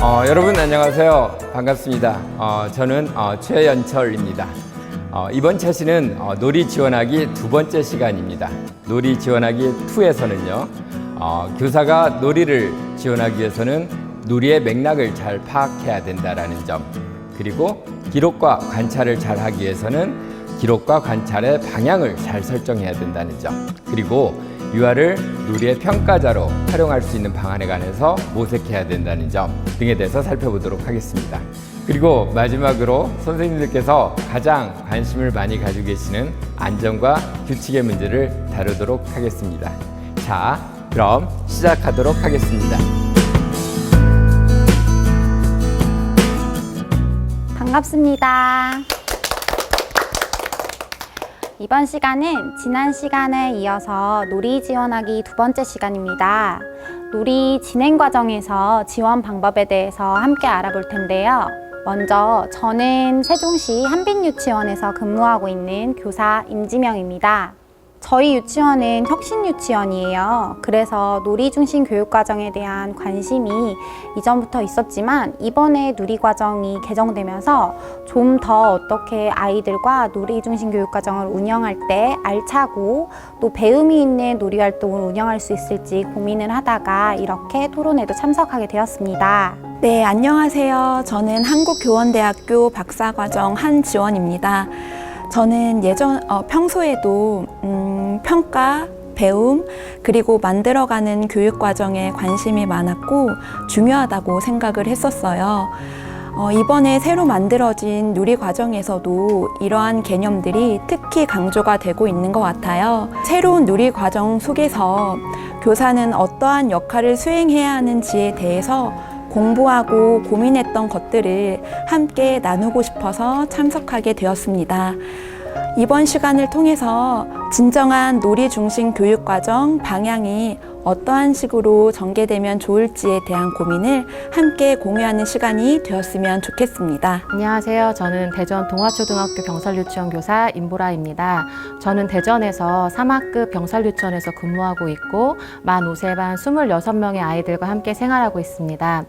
여러분 안녕하세요. 반갑습니다. 저는 최연철입니다. 이번 차시는 놀이 지원하기 두 번째 시간입니다. 놀이 지원하기 2에서는요, 교사가 놀이를 지원하기 위해서는 놀이의 맥락을 잘 파악해야 된다는 점, 그리고 기록과 관찰을 잘 하기 위해서는 기록과 관찰의 방향을 잘 설정해야 된다는 점, 그리고 유아를 놀이의 평가자로 활용할 수 있는 방안에 관해서 모색해야 된다는 점 등에 대해서 살펴보도록 하겠습니다. 그리고 마지막으로 선생님들께서 가장 관심을 많이 가지고 계시는 안전과 규칙의 문제를 다루도록 하겠습니다. 자, 그럼 시작하도록 하겠습니다. 반갑습니다. 이번 시간은 지난 시간에 이어서 놀이 지원하기 두 번째 시간입니다. 놀이 진행 과정에서 지원 방법에 대해서 함께 알아볼 텐데요. 먼저 저는 세종시 한빛유치원에서 근무하고 있는 교사 임지명입니다. 저희 유치원은 혁신유치원이에요. 그래서 놀이 중심 교육 과정에 대한 관심이 이전부터 있었지만 이번에 놀이 과정이 개정되면서 좀 더 어떻게 아이들과 놀이 중심 교육 과정을 운영할 때 알차고 또 배움이 있는 놀이 활동을 운영할 수 있을지 고민을 하다가 이렇게 토론회도 참석하게 되었습니다. 네, 안녕하세요. 저는 한국교원대학교 박사과정 한지원입니다. 저는 평소에도 평가, 배움, 그리고 만들어가는 교육 과정에 관심이 많았고 중요하다고 생각을 했었어요. 이번에 새로 만들어진 누리 과정에서도 이러한 개념들이 특히 강조가 되고 있는 것 같아요. 새로운 누리 과정 속에서 교사는 어떠한 역할을 수행해야 하는지에 대해서 공부하고 고민했던 것들을 함께 나누고 싶어서 참석하게 되었습니다. 이번 시간을 통해서 진정한 놀이 중심 교육 과정 방향이 어떠한 식으로 전개되면 좋을지에 대한 고민을 함께 공유하는 시간이 되었으면 좋겠습니다. 안녕하세요. 저는 대전 동화초등학교 병설유치원 교사 임보라입니다. 저는 대전에서 3학급 병설유치원에서 근무하고 있고 만 5세반 26명의 아이들과 함께 생활하고 있습니다.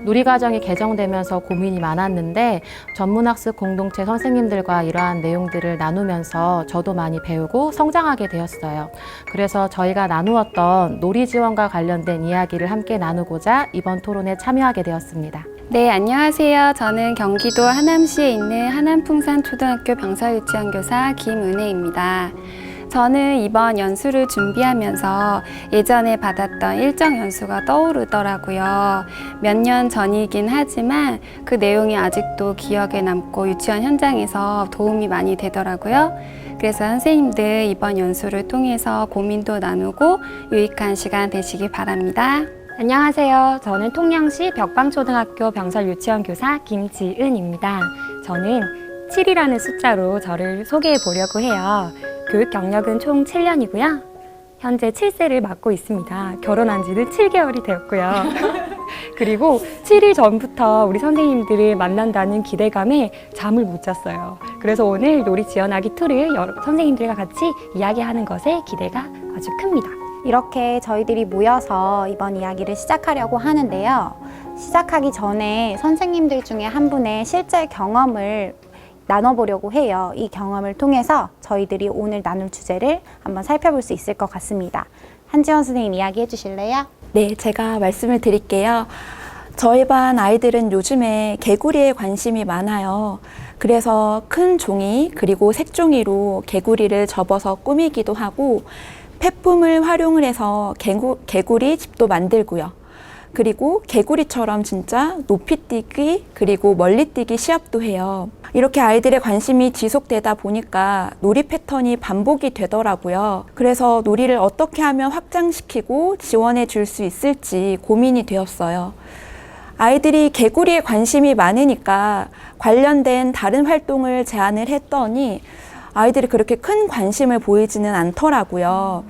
놀이과정이 개정되면서 고민이 많았는데 전문학습 공동체 선생님들과 이러한 내용들을 나누면서 저도 많이 배우고 성장하게 되었어요. 그래서 저희가 나누었던 놀이 지원과 관련된 이야기를 함께 나누고자 이번 토론에 참여하게 되었습니다. 네, 안녕하세요. 저는 경기도 하남시에 있는 하남풍산초등학교 병설유치원 교사 김은혜입니다. 저는 이번 연수를 준비하면서 예전에 받았던 일정 연수가 떠오르더라고요. 몇 년 전이긴 하지만 그 내용이 아직도 기억에 남고 유치원 현장에서 도움이 많이 되더라고요. 그래서 선생님들 이번 연수를 통해서 고민도 나누고 유익한 시간 되시기 바랍니다. 안녕하세요. 저는 통영시 벽방초등학교 병설유치원 교사 김지은입니다. 저는 7이라는 숫자로 저를 소개해 보려고 해요. 교육 경력은 총 7년이고요. 현재 7세를 맡고 있습니다. 결혼한 지는 7개월이 되었고요. 그리고 7일 전부터 우리 선생님들을 만난다는 기대감에 잠을 못 잤어요. 그래서 오늘 놀이 지원하기 2를 선생님들과 같이 이야기하는 것에 기대가 아주 큽니다. 이렇게 저희들이 모여서 이번 이야기를 시작하려고 하는데요. 시작하기 전에 선생님들 중에 한 분의 실제 경험을 나눠보려고 해요. 이 경험을 통해서 저희들이 오늘 나눌 주제를 한번 살펴볼 수 있을 것 같습니다. 한지원 선생님 이야기해 주실래요? 네, 제가 말씀을 드릴게요. 저희 반 아이들은 요즘에 개구리에 관심이 많아요. 그래서 큰 종이 그리고 색종이로 개구리를 접어서 꾸미기도 하고 폐품을 활용을 해서 개구리 집도 만들고요. 그리고 개구리처럼 진짜 높이뛰기 그리고 멀리뛰기 시합도 해요. 이렇게 아이들의 관심이 지속되다 보니까 놀이 패턴이 반복이 되더라고요. 그래서 놀이를 어떻게 하면 확장시키고 지원해 줄 수 있을지 고민이 되었어요. 아이들이 개구리에 관심이 많으니까 관련된 다른 활동을 제안을 했더니 아이들이 그렇게 큰 관심을 보이지는 않더라고요.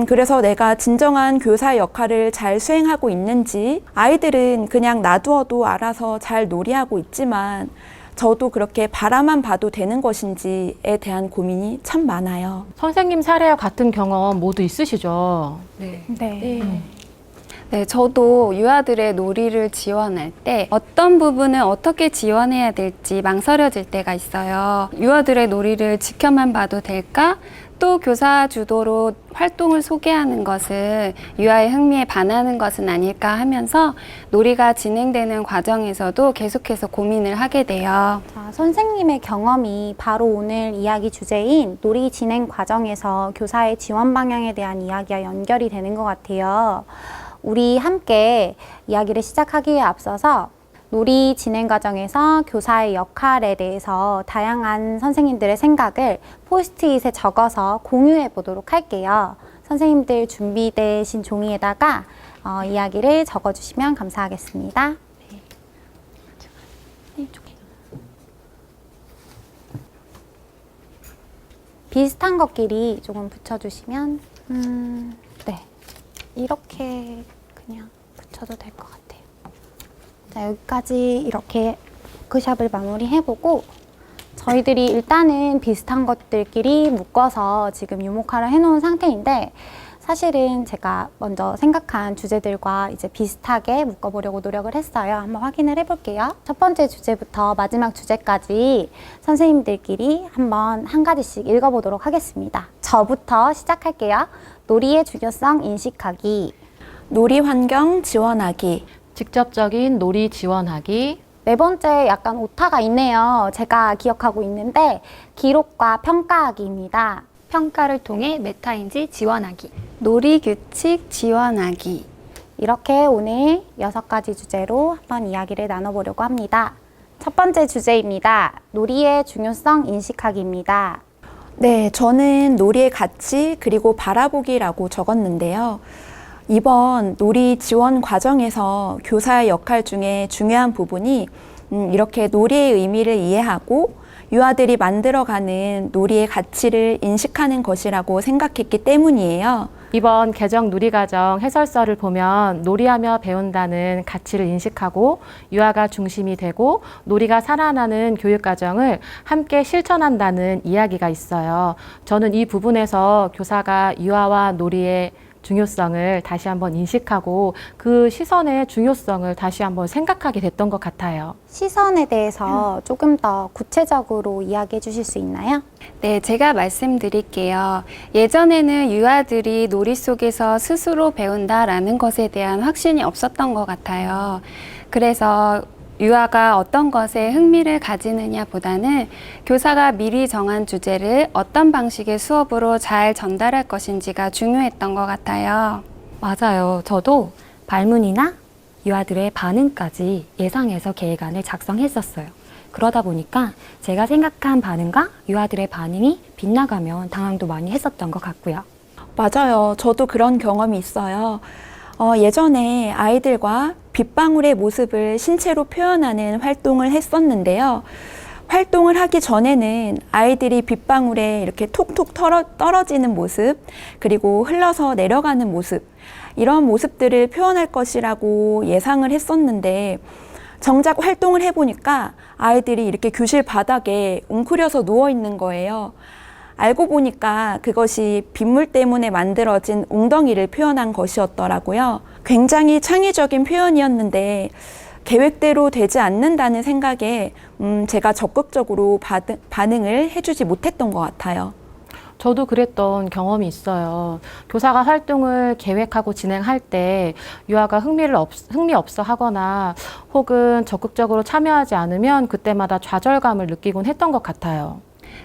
그래서 내가 진정한 교사 역할을 잘 수행하고 있는지, 아이들은 그냥 놔두어도 알아서 잘 놀이하고 있지만 저도 그렇게 바라만 봐도 되는 것인지에 대한 고민이 참 많아요. 선생님 사례와 같은 경험 모두 있으시죠? 네. 네, 저도 유아들의 놀이를 지원할 때 어떤 부분을 어떻게 지원해야 될지 망설여질 때가 있어요. 유아들의 놀이를 지켜만 봐도 될까? 또 교사 주도로 활동을 소개하는 것은 유아의 흥미에 반하는 것은 아닐까 하면서 놀이가 진행되는 과정에서도 계속해서 고민을 하게 돼요. 자, 선생님의 경험이 바로 오늘 이야기 주제인 놀이 진행 과정에서 교사의 지원 방향에 대한 이야기와 연결이 되는 것 같아요. 우리 함께 이야기를 시작하기에 앞서서 놀이 진행 과정에서 교사의 역할에 대해서 다양한 선생님들의 생각을 포스트잇에 적어서 공유해 보도록 할게요. 선생님들 준비되신 종이에다가 이야기를 적어주시면 감사하겠습니다. 비슷한 것끼리 조금 붙여주시면 네, 이렇게 그냥 붙여도 될 것 같아요. 자, 여기까지 이렇게 워크샵을 마무리해보고 저희들이 일단은 비슷한 것들끼리 묶어서 지금 유목화를 해놓은 상태인데 사실은 제가 먼저 생각한 주제들과 이제 비슷하게 묶어보려고 노력을 했어요. 한번 확인을 해볼게요. 첫 번째 주제부터 마지막 주제까지 선생님들끼리 한번 한 가지씩 읽어보도록 하겠습니다. 저부터 시작할게요. 놀이의 중요성 인식하기. 놀이 환경 지원하기. 직접적인 놀이 지원하기. 네 번째 약간 오타가 있네요. 제가 기억하고 있는데 기록과 평가하기입니다. 평가를 통해 메타인지 지원하기. 놀이 규칙 지원하기. 이렇게 오늘 6가지 주제로 한번 이야기를 나눠보려고 합니다. 첫 번째 주제입니다. 놀이의 중요성 인식하기입니다. 네, 저는 놀이의 가치 그리고 바라보기라고 적었는데요. 이번 놀이 지원 과정에서 교사의 역할 중에 중요한 부분이 이렇게 놀이의 의미를 이해하고 유아들이 만들어가는 놀이의 가치를 인식하는 것이라고 생각했기 때문이에요. 이번 개정 놀이과정 해설서를 보면 놀이하며 배운다는 가치를 인식하고 유아가 중심이 되고 놀이가 살아나는 교육과정을 함께 실천한다는 이야기가 있어요. 저는 이 부분에서 교사가 유아와 놀이의 중요성을 다시 한번 인식하고 그 시선의 중요성을 다시 한번 생각하게 됐던 것 같아요. 시선에 대해서 조금 더 구체적으로 이야기해 주실 수 있나요? 네, 제가 말씀드릴게요. 예전에는 유아들이 놀이 속에서 스스로 배운다라는 것에 대한 확신이 없었던 것 같아요. 그래서 유아가 어떤 것에 흥미를 가지느냐 보다는 교사가 미리 정한 주제를 어떤 방식의 수업으로 잘 전달할 것인지가 중요했던 것 같아요. 맞아요. 저도 발문이나 유아들의 반응까지 예상해서 계획안을 작성했었어요. 그러다 보니까 제가 생각한 반응과 유아들의 반응이 빗나가면 당황도 많이 했었던 것 같고요. 맞아요. 저도 그런 경험이 있어요. 예전에 아이들과 빗방울의 모습을 신체로 표현하는 활동을 했었는데요. 활동을 하기 전에는 아이들이 빗방울에 이렇게 톡톡 떨어지는 모습, 그리고 흘러서 내려가는 모습, 이런 모습들을 표현할 것이라고 예상을 했었는데 정작 활동을 해보니까 아이들이 이렇게 교실 바닥에 웅크려서 누워 있는 거예요. 알고 보니까 그것이 빗물 때문에 만들어진 웅덩이를 표현한 것이었더라고요. 굉장히 창의적인 표현이었는데 계획대로 되지 않는다는 생각에 제가 적극적으로 반응을 해주지 못했던 것 같아요. 저도 그랬던 경험이 있어요. 교사가 활동을 계획하고 진행할 때 유아가 흥미 없어 하거나 혹은 적극적으로 참여하지 않으면 그때마다 좌절감을 느끼곤 했던 것 같아요.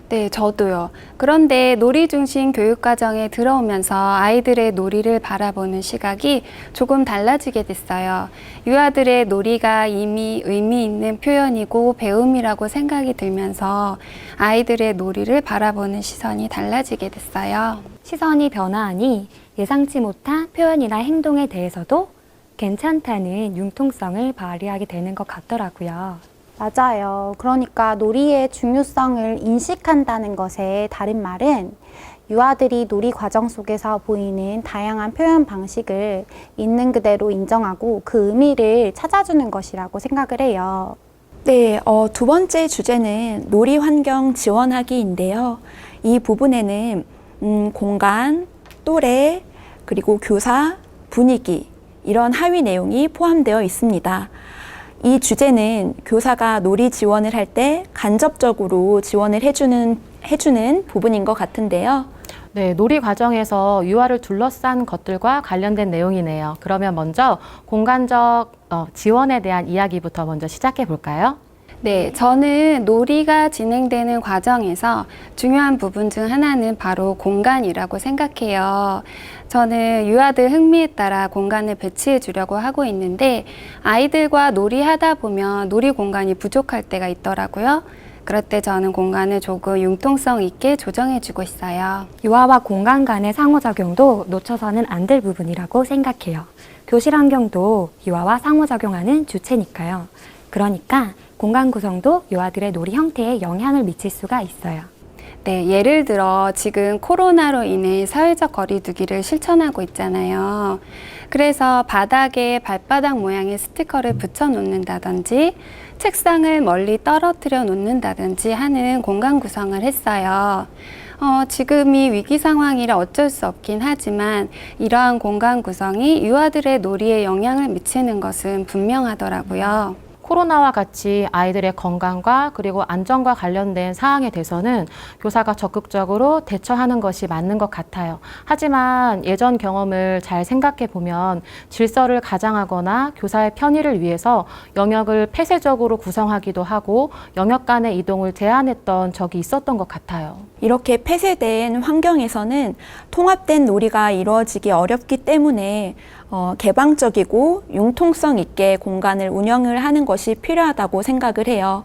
네, 저도요. 그런데 놀이 중심 교육과정에 들어오면서 아이들의 놀이를 바라보는 시각이 조금 달라지게 됐어요. 유아들의 놀이가 이미 의미 있는 표현이고 배움이라고 생각이 들면서 아이들의 놀이를 바라보는 시선이 달라지게 됐어요. 시선이 변화하니 예상치 못한 표현이나 행동에 대해서도 괜찮다는 융통성을 발휘하게 되는 것 같더라고요. 맞아요. 그러니까 놀이의 중요성을 인식한다는 것의 다른 말은 유아들이 놀이 과정 속에서 보이는 다양한 표현 방식을 있는 그대로 인정하고 그 의미를 찾아주는 것이라고 생각을 해요. 네, 두 번째 주제는 놀이 환경 지원하기인데요. 이 부분에는 공간, 또래, 그리고 교사, 분위기, 이런 하위 내용이 포함되어 있습니다. 이 주제는 교사가 놀이 지원을 할 때 간접적으로 지원을 해주는 부분인 것 같은데요. 네, 놀이 과정에서 유아를 둘러싼 것들과 관련된 내용이네요. 그러면 먼저 공간적 지원에 대한 이야기부터 먼저 시작해 볼까요? 네, 저는 놀이가 진행되는 과정에서 중요한 부분 중 하나는 바로 공간이라고 생각해요. 저는 유아들 흥미에 따라 공간을 배치해 주려고 하고 있는데 아이들과 놀이하다 보면 놀이 공간이 부족할 때가 있더라고요. 그럴 때 저는 공간을 조금 융통성 있게 조정해 주고 있어요. 유아와 공간 간의 상호작용도 놓쳐서는 안 될 부분이라고 생각해요. 교실 환경도 유아와 상호작용하는 주체니까요. 그러니까 공간 구성도 유아들의 놀이 형태에 영향을 미칠 수가 있어요. 네, 예를 들어 지금 코로나로 인해 사회적 거리두기를 실천하고 있잖아요. 그래서 바닥에 발바닥 모양의 스티커를 붙여 놓는다든지 책상을 멀리 떨어뜨려 놓는다든지 하는 공간 구성을 했어요. 지금이 위기 상황이라 어쩔 수 없긴 하지만 이러한 공간 구성이 유아들의 놀이에 영향을 미치는 것은 분명하더라고요. 코로나와 같이 아이들의 건강과 그리고 안전과 관련된 사항에 대해서는 교사가 적극적으로 대처하는 것이 맞는 것 같아요. 하지만 예전 경험을 잘 생각해 보면 질서를 가장하거나 교사의 편의를 위해서 영역을 폐쇄적으로 구성하기도 하고 영역 간의 이동을 제한했던 적이 있었던 것 같아요. 이렇게 폐쇄된 환경에서는 통합된 놀이가 이루어지기 어렵기 때문에 개방적이고 융통성 있게 공간을 운영을 하는 것이 필요하다고 생각을 해요.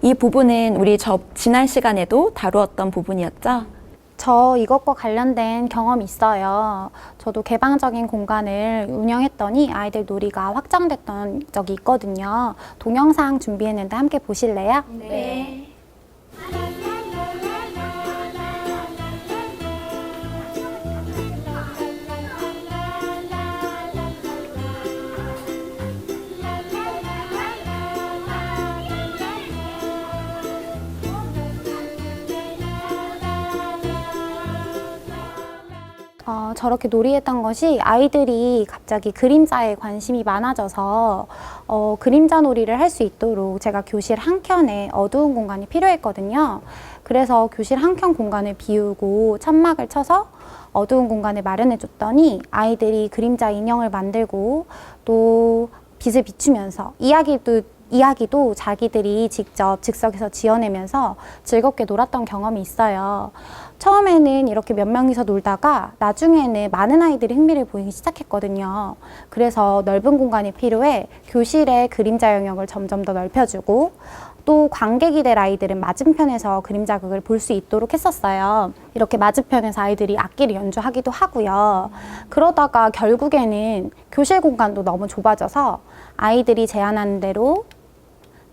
이 부분은 우리 지난 시간에도 다루었던 부분이었죠. 저 이것과 관련된 경험이 있어요. 저도 개방적인 공간을 운영했더니 아이들 놀이가 확장됐던 적이 있거든요. 동영상 준비했는데 함께 보실래요? 네. 저렇게 놀이했던 것이 아이들이 갑자기 그림자에 관심이 많아져서 그림자 놀이를 할 수 있도록 제가 교실 한켠에 어두운 공간이 필요했거든요. 그래서 교실 한켠 공간을 비우고 천막을 쳐서 어두운 공간을 마련해 줬더니 아이들이 그림자 인형을 만들고 또 빛을 비추면서 이야기도 자기들이 직접 즉석에서 지어내면서 즐겁게 놀았던 경험이 있어요. 처음에는 이렇게 몇 명이서 놀다가 나중에는 많은 아이들이 흥미를 보이기 시작했거든요. 그래서 넓은 공간이 필요해 교실의 그림자 영역을 점점 더 넓혀주고 또 관객이 될 아이들은 맞은편에서 그림자극을 볼 수 있도록 했었어요. 이렇게 맞은편에서 아이들이 악기를 연주하기도 하고요. 그러다가 결국에는 교실 공간도 너무 좁아져서 아이들이 제안하는 대로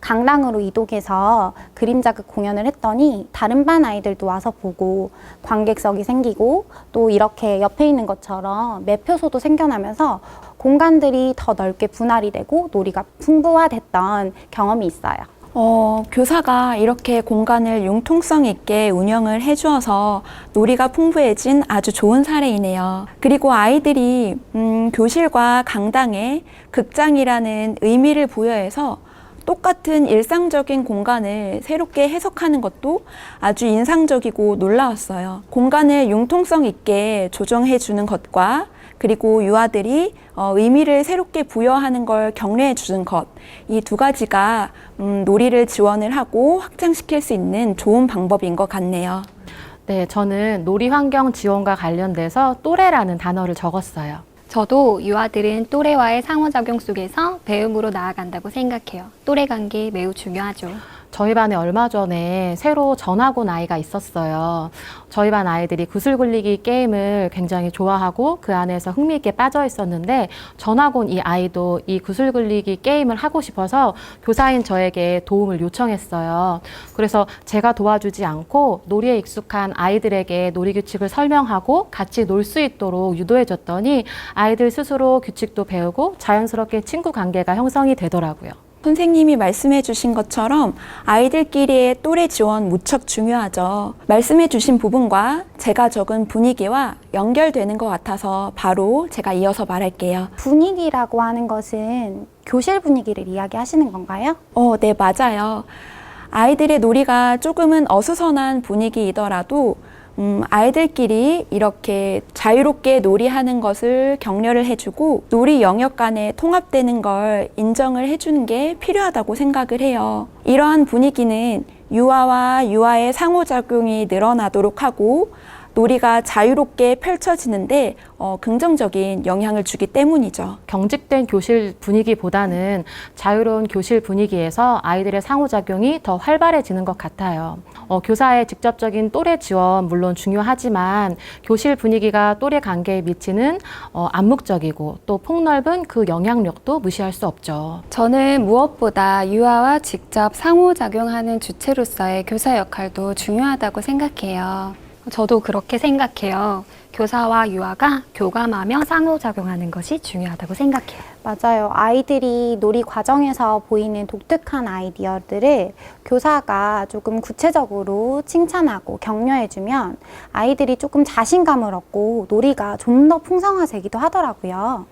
강당으로 이동해서 그림자극 공연을 했더니 다른 반 아이들도 와서 보고 관객석이 생기고 또 이렇게 옆에 있는 것처럼 매표소도 생겨나면서 공간들이 더 넓게 분할이 되고 놀이가 풍부화됐던 경험이 있어요. 교사가 이렇게 공간을 융통성 있게 운영을 해주어서 놀이가 풍부해진 아주 좋은 사례이네요. 그리고 아이들이 교실과 강당에 극장이라는 의미를 부여해서 똑같은 일상적인 공간을 새롭게 해석하는 것도 아주 인상적이고 놀라웠어요. 공간을 융통성 있게 조정해 주는 것과 그리고 유아들이 의미를 새롭게 부여하는 걸 격려해 주는 것, 이 두 가지가 놀이를 지원을 하고 확장시킬 수 있는 좋은 방법인 것 같네요. 네, 저는 놀이 환경 지원과 관련돼서 또래라는 단어를 적었어요. 저도 유아들은 또래와의 상호작용 속에서 배움으로 나아간다고 생각해요. 또래 관계 매우 중요하죠. 저희 반에 얼마 전에 새로 전학 온 아이가 있었어요. 저희 반 아이들이 구슬 굴리기 게임을 굉장히 좋아하고 그 안에서 흥미있게 빠져 있었는데 전학 온 이 아이도 이 구슬 굴리기 게임을 하고 싶어서 교사인 저에게 도움을 요청했어요. 그래서 제가 도와주지 않고 놀이에 익숙한 아이들에게 놀이 규칙을 설명하고 같이 놀 수 있도록 유도해 줬더니 아이들 스스로 규칙도 배우고 자연스럽게 친구 관계가 형성이 되더라고요. 선생님이 말씀해 주신 것처럼 아이들끼리의 또래 지원 무척 중요하죠. 말씀해 주신 부분과 제가 적은 분위기와 연결되는 것 같아서 바로 제가 이어서 말할게요. 분위기라고 하는 것은 교실 분위기를 이야기하시는 건가요? 네, 맞아요. 아이들의 놀이가 조금은 어수선한 분위기이더라도 아이들끼리 이렇게 자유롭게 놀이하는 것을 격려를 해주고 놀이 영역 간에 통합되는 걸 인정을 해주는 게 필요하다고 생각을 해요. 이러한 분위기는 유아와 유아의 상호작용이 늘어나도록 하고 놀이가 자유롭게 펼쳐지는데 긍정적인 영향을 주기 때문이죠. 경직된 교실 분위기보다는 자유로운 교실 분위기에서 아이들의 상호작용이 더 활발해지는 것 같아요. 교사의 직접적인 또래 지원 물론 중요하지만 교실 분위기가 또래 관계에 미치는 암묵적이고 또 폭넓은 그 영향력도 무시할 수 없죠. 저는 무엇보다 유아와 직접 상호작용하는 주체로서의 교사 역할도 중요하다고 생각해요. 저도 그렇게 생각해요. 교사와 유아가 교감하며 상호작용하는 것이 중요하다고 생각해요. 맞아요. 아이들이 놀이 과정에서 보이는 독특한 아이디어들을 교사가 조금 구체적으로 칭찬하고 격려해주면 아이들이 조금 자신감을 얻고 놀이가 좀 더 풍성화되기도 하더라고요.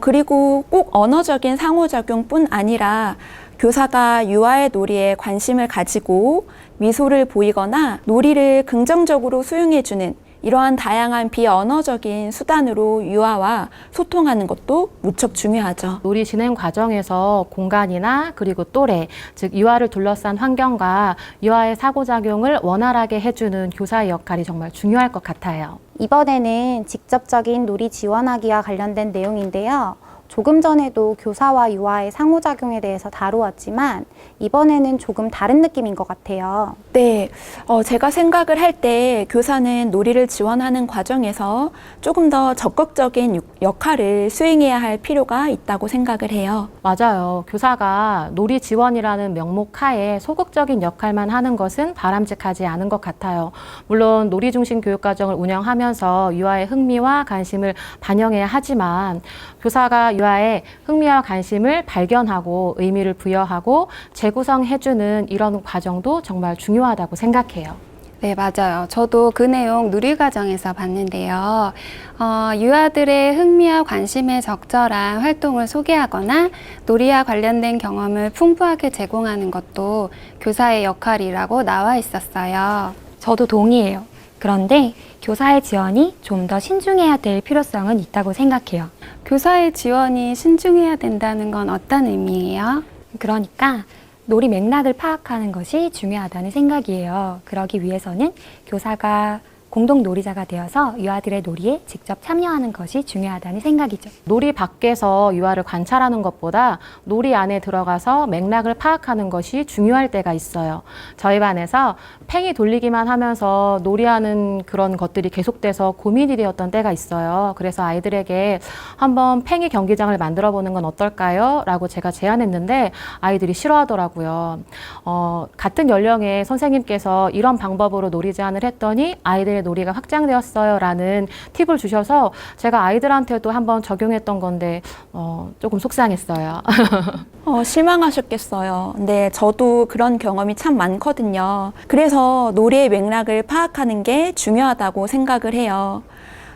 그리고 꼭 언어적인 상호작용뿐 아니라 교사가 유아의 놀이에 관심을 가지고 미소를 보이거나 놀이를 긍정적으로 수용해주는 이러한 다양한 비언어적인 수단으로 유아와 소통하는 것도 무척 중요하죠. 놀이 진행 과정에서 공간이나 그리고 또래, 즉 유아를 둘러싼 환경과 유아의 사고작용을 원활하게 해주는 교사의 역할이 정말 중요할 것 같아요. 이번에는 직접적인 놀이 지원하기와 관련된 내용인데요. 조금 전에도 교사와 유아의 상호작용에 대해서 다루었지만 이번에는 조금 다른 느낌인 것 같아요. 네, 제가 생각을 할 때 교사는 놀이를 지원하는 과정에서 조금 더 적극적인 역할을 수행해야 할 필요가 있다고 생각을 해요. 맞아요. 교사가 놀이 지원이라는 명목 하에 소극적인 역할만 하는 것은 바람직하지 않은 것 같아요. 물론 놀이 중심 교육과정을 운영하면서 유아의 흥미와 관심을 반영해야 하지만 교사가 유아의 흥미와 관심을 발견하고 의미를 부여하고 재구성해주는 이런 과정도 정말 중요하다고 생각해요. 네, 맞아요. 저도 그 내용 누리과정에서 봤는데요. 유아들의 흥미와 관심에 적절한 활동을 소개하거나 놀이와 관련된 경험을 풍부하게 제공하는 것도 교사의 역할이라고 나와 있었어요. 저도 동의해요. 그런데 교사의 지원이 좀 더 신중해야 될 필요성은 있다고 생각해요. 교사의 지원이 신중해야 된다는 건 어떤 의미예요? 그러니까 놀이 맥락을 파악하는 것이 중요하다는 생각이에요. 그러기 위해서는 교사가 공동 놀이자가 되어서 유아들의 놀이에 직접 참여하는 것이 중요하다는 생각이죠. 놀이 밖에서 유아를 관찰하는 것보다 놀이 안에 들어가서 맥락을 파악하는 것이 중요할 때가 있어요. 저희 반에서 팽이 돌리기만 하면서 놀이하는 그런 것들이 계속돼서 고민이 되었던 때가 있어요. 그래서 아이들에게 한번 팽이 경기장을 만들어 보는 건 어떨까요? 라고 제가 제안했는데 아이들이 싫어하더라고요. 같은 연령의 선생님께서 이런 방법으로 놀이 제안을 했더니 아이들의 놀이가 확장되었어요 라는 팁을 주셔서 제가 아이들한테도 한번 적용했던 건데 조금 속상했어요. 실망하셨겠어요. 네, 저도 그런 경험이 참 많거든요. 그래서 놀이의 맥락을 파악하는 게 중요하다고 생각을 해요.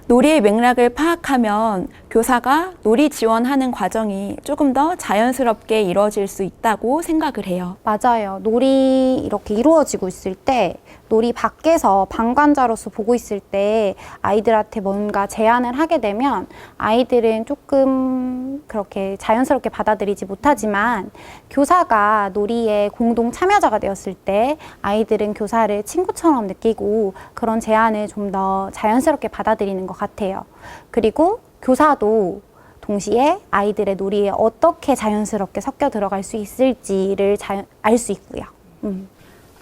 놀이의 맥락을 파악하면 교사가 놀이 지원하는 과정이 조금 더 자연스럽게 이루어질 수 있다고 생각을 해요. 맞아요. 놀이 이렇게 이루어지고 있을 때 놀이 밖에서 방관자로서 보고 있을 때 아이들한테 뭔가 제안을 하게 되면 아이들은 조금 그렇게 자연스럽게 받아들이지 못하지만 교사가 놀이에 공동 참여자가 되었을 때 아이들은 교사를 친구처럼 느끼고 그런 제안을 좀 더 자연스럽게 받아들이는 것 같아요. 그리고 교사도 동시에 아이들의 놀이에 어떻게 자연스럽게 섞여 들어갈 수 있을지를 알 수 있고요.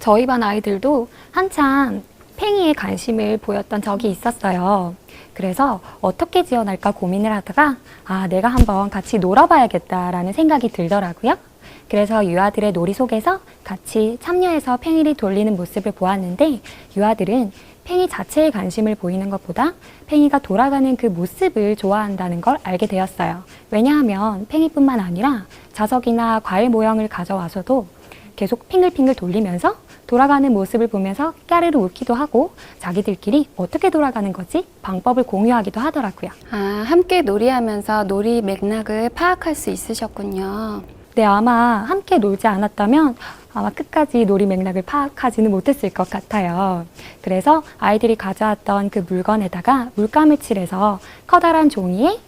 저희 반 아이들도 한참 팽이에 관심을 보였던 적이 있었어요. 그래서 어떻게 지원할까 고민을 하다가 내가 한번 같이 놀아봐야겠다라는 생각이 들더라고요. 그래서 유아들의 놀이 속에서 같이 참여해서 팽이를 돌리는 모습을 보았는데 유아들은 팽이 자체에 관심을 보이는 것보다 팽이가 돌아가는 그 모습을 좋아한다는 걸 알게 되었어요. 왜냐하면 팽이뿐만 아니라 자석이나 과일 모형을 가져와서도 계속 핑글핑글 돌리면서 돌아가는 모습을 보면서 까르르 웃기도 하고 자기들끼리 어떻게 돌아가는 거지? 방법을 공유하기도 하더라고요. 아, 함께 놀이하면서 놀이 맥락을 파악할 수 있으셨군요. 네, 아마 함께 놀지 않았다면 아마 끝까지 놀이 맥락을 파악하지는 못했을 것 같아요. 그래서 아이들이 가져왔던 그 물건에다가 물감을 칠해서 커다란 종이에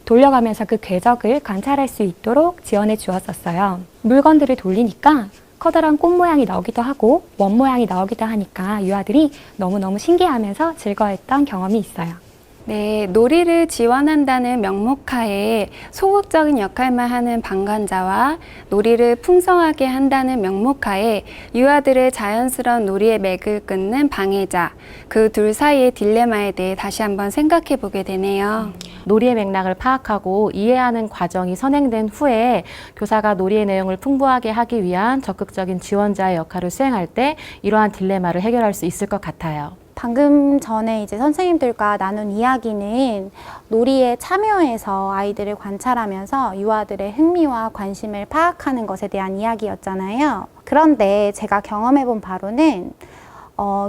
돌려가면서 그 궤적을 관찰할 수 있도록 지원해 주었었어요. 물건들을 돌리니까 커다란 꽃 모양이 나오기도 하고 원 모양이 나오기도 하니까 유아들이 너무너무 신기해하면서 즐거워했던 경험이 있어요. 네, 놀이를 지원한다는 명목하에 소극적인 역할만 하는 방관자와 놀이를 풍성하게 한다는 명목하에 유아들의 자연스러운 놀이의 맥을 끊는 방해자, 그 둘 사이의 딜레마에 대해 다시 한번 생각해 보게 되네요. 놀이의 맥락을 파악하고 이해하는 과정이 선행된 후에 교사가 놀이의 내용을 풍부하게 하기 위한 적극적인 지원자의 역할을 수행할 때 이러한 딜레마를 해결할 수 있을 것 같아요. 방금 전에 이제 선생님들과 나눈 이야기는 놀이에 참여해서 아이들을 관찰하면서 유아들의 흥미와 관심을 파악하는 것에 대한 이야기였잖아요. 그런데 제가 경험해본 바로는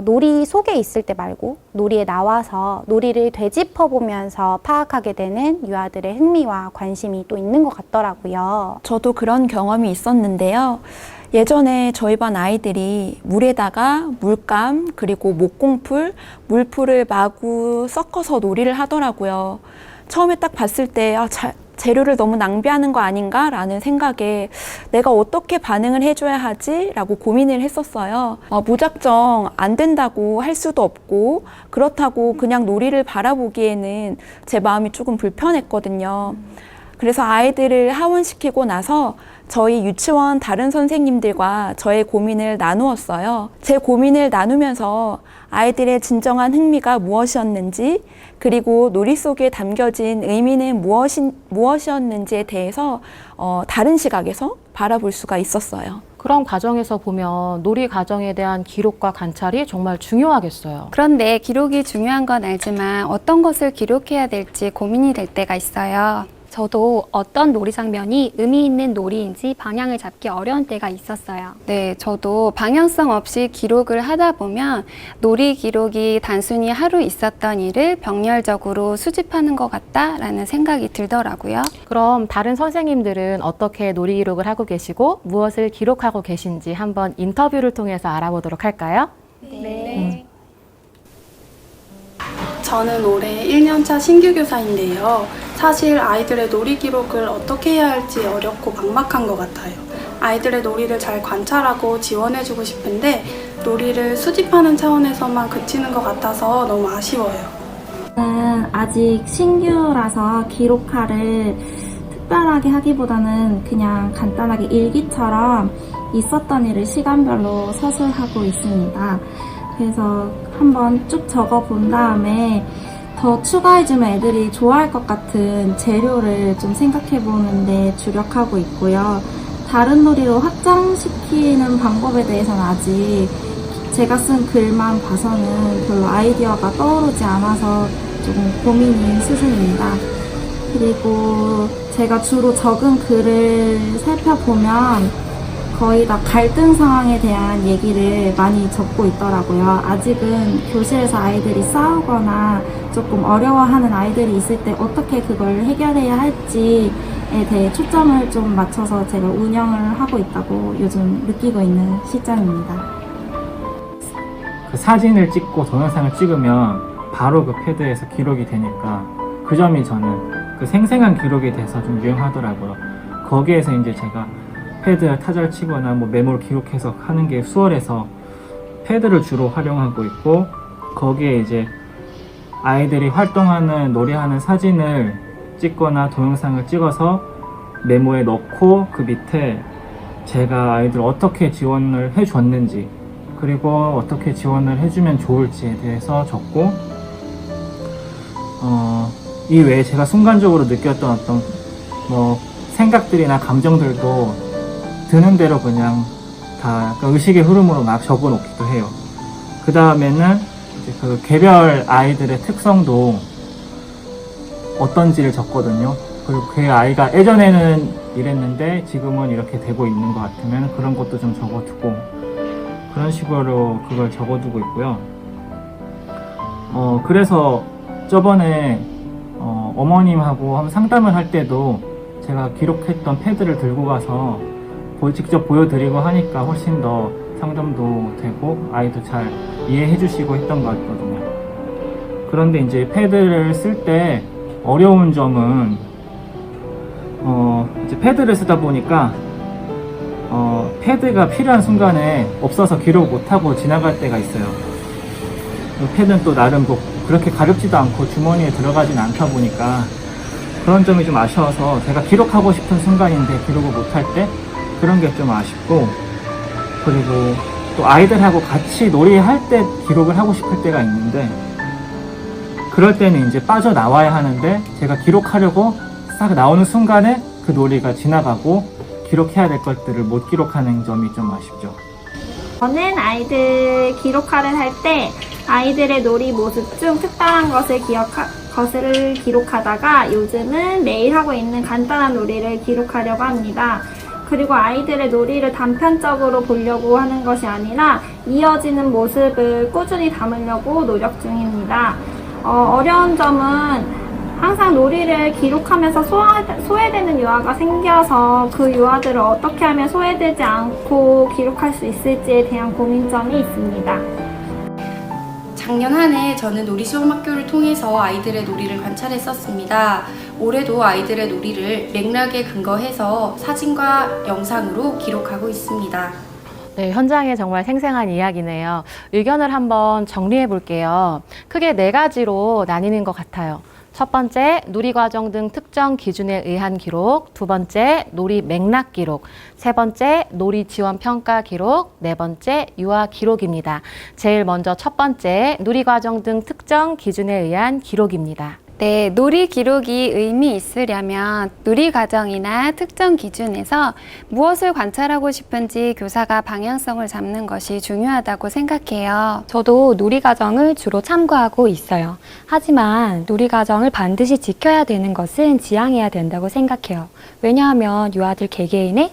놀이 속에 있을 때 말고 놀이에 나와서 놀이를 되짚어보면서 파악하게 되는 유아들의 흥미와 관심이 또 있는 것 같더라고요. 저도 그런 경험이 있었는데요. 예전에 저희 반 아이들이 물에다가 물감 그리고 목공풀, 물풀을 마구 섞어서 놀이를 하더라고요. 처음에 딱 봤을 때 재료를 너무 낭비하는 거 아닌가 라는 생각에 내가 어떻게 반응을 해줘야 하지? 라고 고민을 했었어요. 무작정 안 된다고 할 수도 없고 그렇다고 그냥 놀이를 바라보기에는 제 마음이 조금 불편했거든요. 그래서 아이들을 하원시키고 나서 저희 유치원 다른 선생님들과 저의 고민을 나누었어요. 제 고민을 나누면서 아이들의 진정한 흥미가 무엇이었는지 그리고 놀이 속에 담겨진 의미는 무엇이었는지에 대해서 다른 시각에서 바라볼 수가 있었어요. 그런 과정에서 보면 놀이 과정에 대한 기록과 관찰이 정말 중요하겠어요. 그런데 기록이 중요한 건 알지만 어떤 것을 기록해야 될지 고민이 될 때가 있어요. 저도 어떤 놀이 장면이 의미 있는 놀이인지 방향을 잡기 어려운 때가 있었어요. 네, 저도 방향성 없이 기록을 하다 보면 놀이 기록이 단순히 하루 있었던 일을 병렬적으로 수집하는 것 같다라는 생각이 들더라고요. 그럼 다른 선생님들은 어떻게 놀이 기록을 하고 계시고 무엇을 기록하고 계신지 한번 인터뷰를 통해서 알아보도록 할까요? 저는 올해 1년차 신규 교사인데요. 사실 아이들의 놀이 기록을 어떻게 해야 할지 어렵고 막막한 것 같아요. 아이들의 놀이를 잘 관찰하고 지원해주고 싶은데 놀이를 수집하는 차원에서만 그치는 것 같아서 너무 아쉬워요. 저는 아직 신규라서 기록화를 특별하게 하기보다는 그냥 간단하게 일기처럼 있었던 일을 시간별로 서술하고 있습니다. 그래서 한번 쭉 적어본 다음에 더 추가해주면 애들이 좋아할 것 같은 재료를 좀 생각해보는데 주력하고 있고요. 다른 놀이로 확장시키는 방법에 대해서는 아직 제가 쓴 글만 봐서는 별로 아이디어가 떠오르지 않아서 조금 고민인 수준입니다. 그리고 제가 주로 적은 글을 살펴보면 거의 다 갈등 상황에 대한 얘기를 많이 적고 있더라고요. 아직은 교실에서 아이들이 싸우거나 조금 어려워하는 아이들이 있을 때 어떻게 그걸 해결해야 할지에 대해 초점을 좀 맞춰서 제가 운영을 하고 있다고 요즘 느끼고 있는 시점입니다. 그 사진을 찍고 동영상을 찍으면 바로 그 패드에서 기록이 되니까 그 점이 저는 그 생생한 기록에 대해서 좀 유용하더라고요. 거기에서 이제 제가 패드 타자를 치거나 뭐 메모를 기록해서 하는 게 수월해서 패드를 주로 활용하고 있고 거기에 이제 아이들이 활동하는 놀이하는 사진을 찍거나 동영상을 찍어서 메모에 넣고 그 밑에 제가 아이들 어떻게 지원을 해줬는지 그리고 어떻게 지원을 해주면 좋을지에 대해서 적고 이 외에 제가 순간적으로 느꼈던 어떤 뭐 생각들이나 감정들도 드는 대로 그냥 다 의식의 흐름으로 막 적어 놓기도 해요. 그 다음에는 그 개별 아이들의 특성도 어떤지를 적거든요. 그리고 그 아이가 예전에는 이랬는데 지금은 이렇게 되고 있는 것 같으면 그런 것도 좀 적어두고 그런 식으로 그걸 적어두고 있고요. 그래서 저번에 어머님하고 한번 상담을 할 때도 제가 기록했던 패드를 들고 가서 직접 보여드리고 하니까 훨씬 더 상담도 되고 아이도 잘 이해해 주시고 했던 것 같거든요. 그런데 이제 패드를 쓸 때 어려운 점은 이제 패드를 쓰다 보니까 패드가 필요한 순간에 없어서 기록 못하고 지나갈 때가 있어요. 패드는 또 나름 뭐 그렇게 가렵지도 않고 주머니에 들어가진 않다 보니까 그런 점이 좀 아쉬워서 제가 기록하고 싶은 순간인데 기록을 못할 때 그런 게 좀 아쉽고, 그리고 또 아이들하고 같이 놀이할 때 기록을 하고 싶을 때가 있는데 그럴 때는 이제 빠져나와야 하는데 제가 기록하려고 싹 나오는 순간에 그 놀이가 지나가고 기록해야 될 것들을 못 기록하는 점이 좀 아쉽죠. 저는 아이들 기록화를 할 때 아이들의 놀이 모습 중 특별한 것을 기록하다가 요즘은 매일 하고 있는 간단한 놀이를 기록하려고 합니다. 그리고 아이들의 놀이를 단편적으로 보려고 하는 것이 아니라 이어지는 모습을 꾸준히 담으려고 노력 중입니다. 어려운 점은 항상 놀이를 기록하면서 소외되는 유아가 생겨서 그 유아들을 어떻게 하면 소외되지 않고 기록할 수 있을지에 대한 고민점이 있습니다. 작년 한 해 저는 놀이시험학교를 통해서 아이들의 놀이를 관찰했었습니다. 올해도 아이들의 놀이를 맥락에 근거해서 사진과 영상으로 기록하고 있습니다. 네, 현장에 정말 생생한 이야기네요. 의견을 한번 정리해 볼게요. 크게 4가지로 나뉘는 것 같아요. 첫 번째, 놀이과정 등 특정 기준에 의한 기록. 두 번째, 놀이 맥락 기록. 세 번째, 놀이 지원 평가 기록. 네 번째, 유아 기록입니다. 제일 먼저 첫 번째, 놀이과정 등 특정 기준에 의한 기록입니다. 네, 놀이 기록이 의미 있으려면 놀이 과정이나 특정 기준에서 무엇을 관찰하고 싶은지 교사가 방향성을 잡는 것이 중요하다고 생각해요. 저도 놀이 과정을 주로 참고하고 있어요. 하지만 놀이 과정을 반드시 지켜야 되는 것은 지양해야 된다고 생각해요. 왜냐하면 유아들 개개인의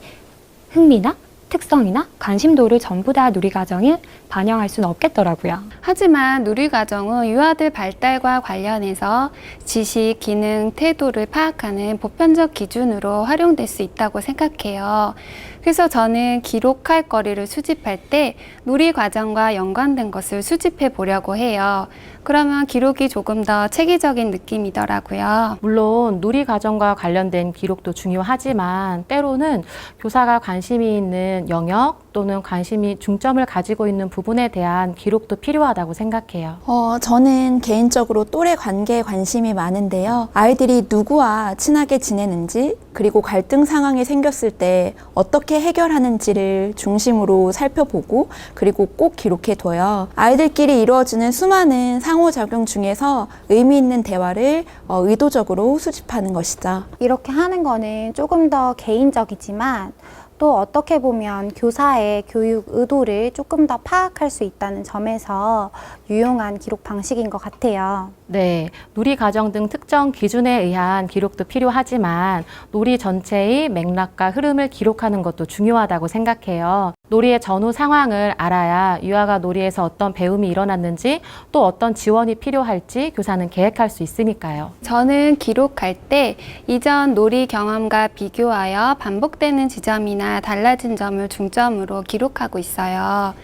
흥미나 특성이나 관심도를 전부 다 놀이 과정에 반영할 수는 없겠더라고요. 하지만 놀이 과정은 유아들 발달과 관련해서 지식, 기능, 태도를 파악하는 보편적 기준으로 활용될 수 있다고 생각해요. 그래서 저는 기록할 거리를 수집할 때 놀이 과정과 연관된 것을 수집해 보려고 해요. 그러면 기록이 조금 더 체계적인 느낌이더라고요. 물론 놀이 과정과 관련된 기록도 중요하지만 때로는 교사가 관심이 있는 영역 또는 관심이 중점을 가지고 있는 부분에 대한 기록도 필요하다고 생각해요. 저는 개인적으로 또래 관계에 관심이 많은데요. 아이들이 누구와 친하게 지내는지, 그리고 갈등 상황이 생겼을 때 어떻게 해결하는지를 중심으로 살펴보고, 그리고 꼭 기록해둬요. 아이들끼리 이루어지는 수많은 상호작용 중에서 의미 있는 대화를 의도적으로 수집하는 것이죠. 이렇게 하는 거는 조금 더 개인적이지만 또 어떻게 보면 교사의 교육 의도를 조금 더 파악할 수 있다는 점에서 유용한 기록 방식인 것 같아요. 네, 놀이 과정 등 특정 기준에 의한 기록도 필요하지만 놀이 전체의 맥락과 흐름을 기록하는 것도 중요하다고 생각해요. 놀이의 전후 상황을 알아야 유아가 놀이에서 어떤 배움이 일어났는지 또 어떤 지원이 필요할지 교사는 계획할 수 있으니까요. 저는 기록할 때 이전 놀이 경험과 비교하여 반복되는 지점이나 달라진 점을 중점으로 기록하고 있어요.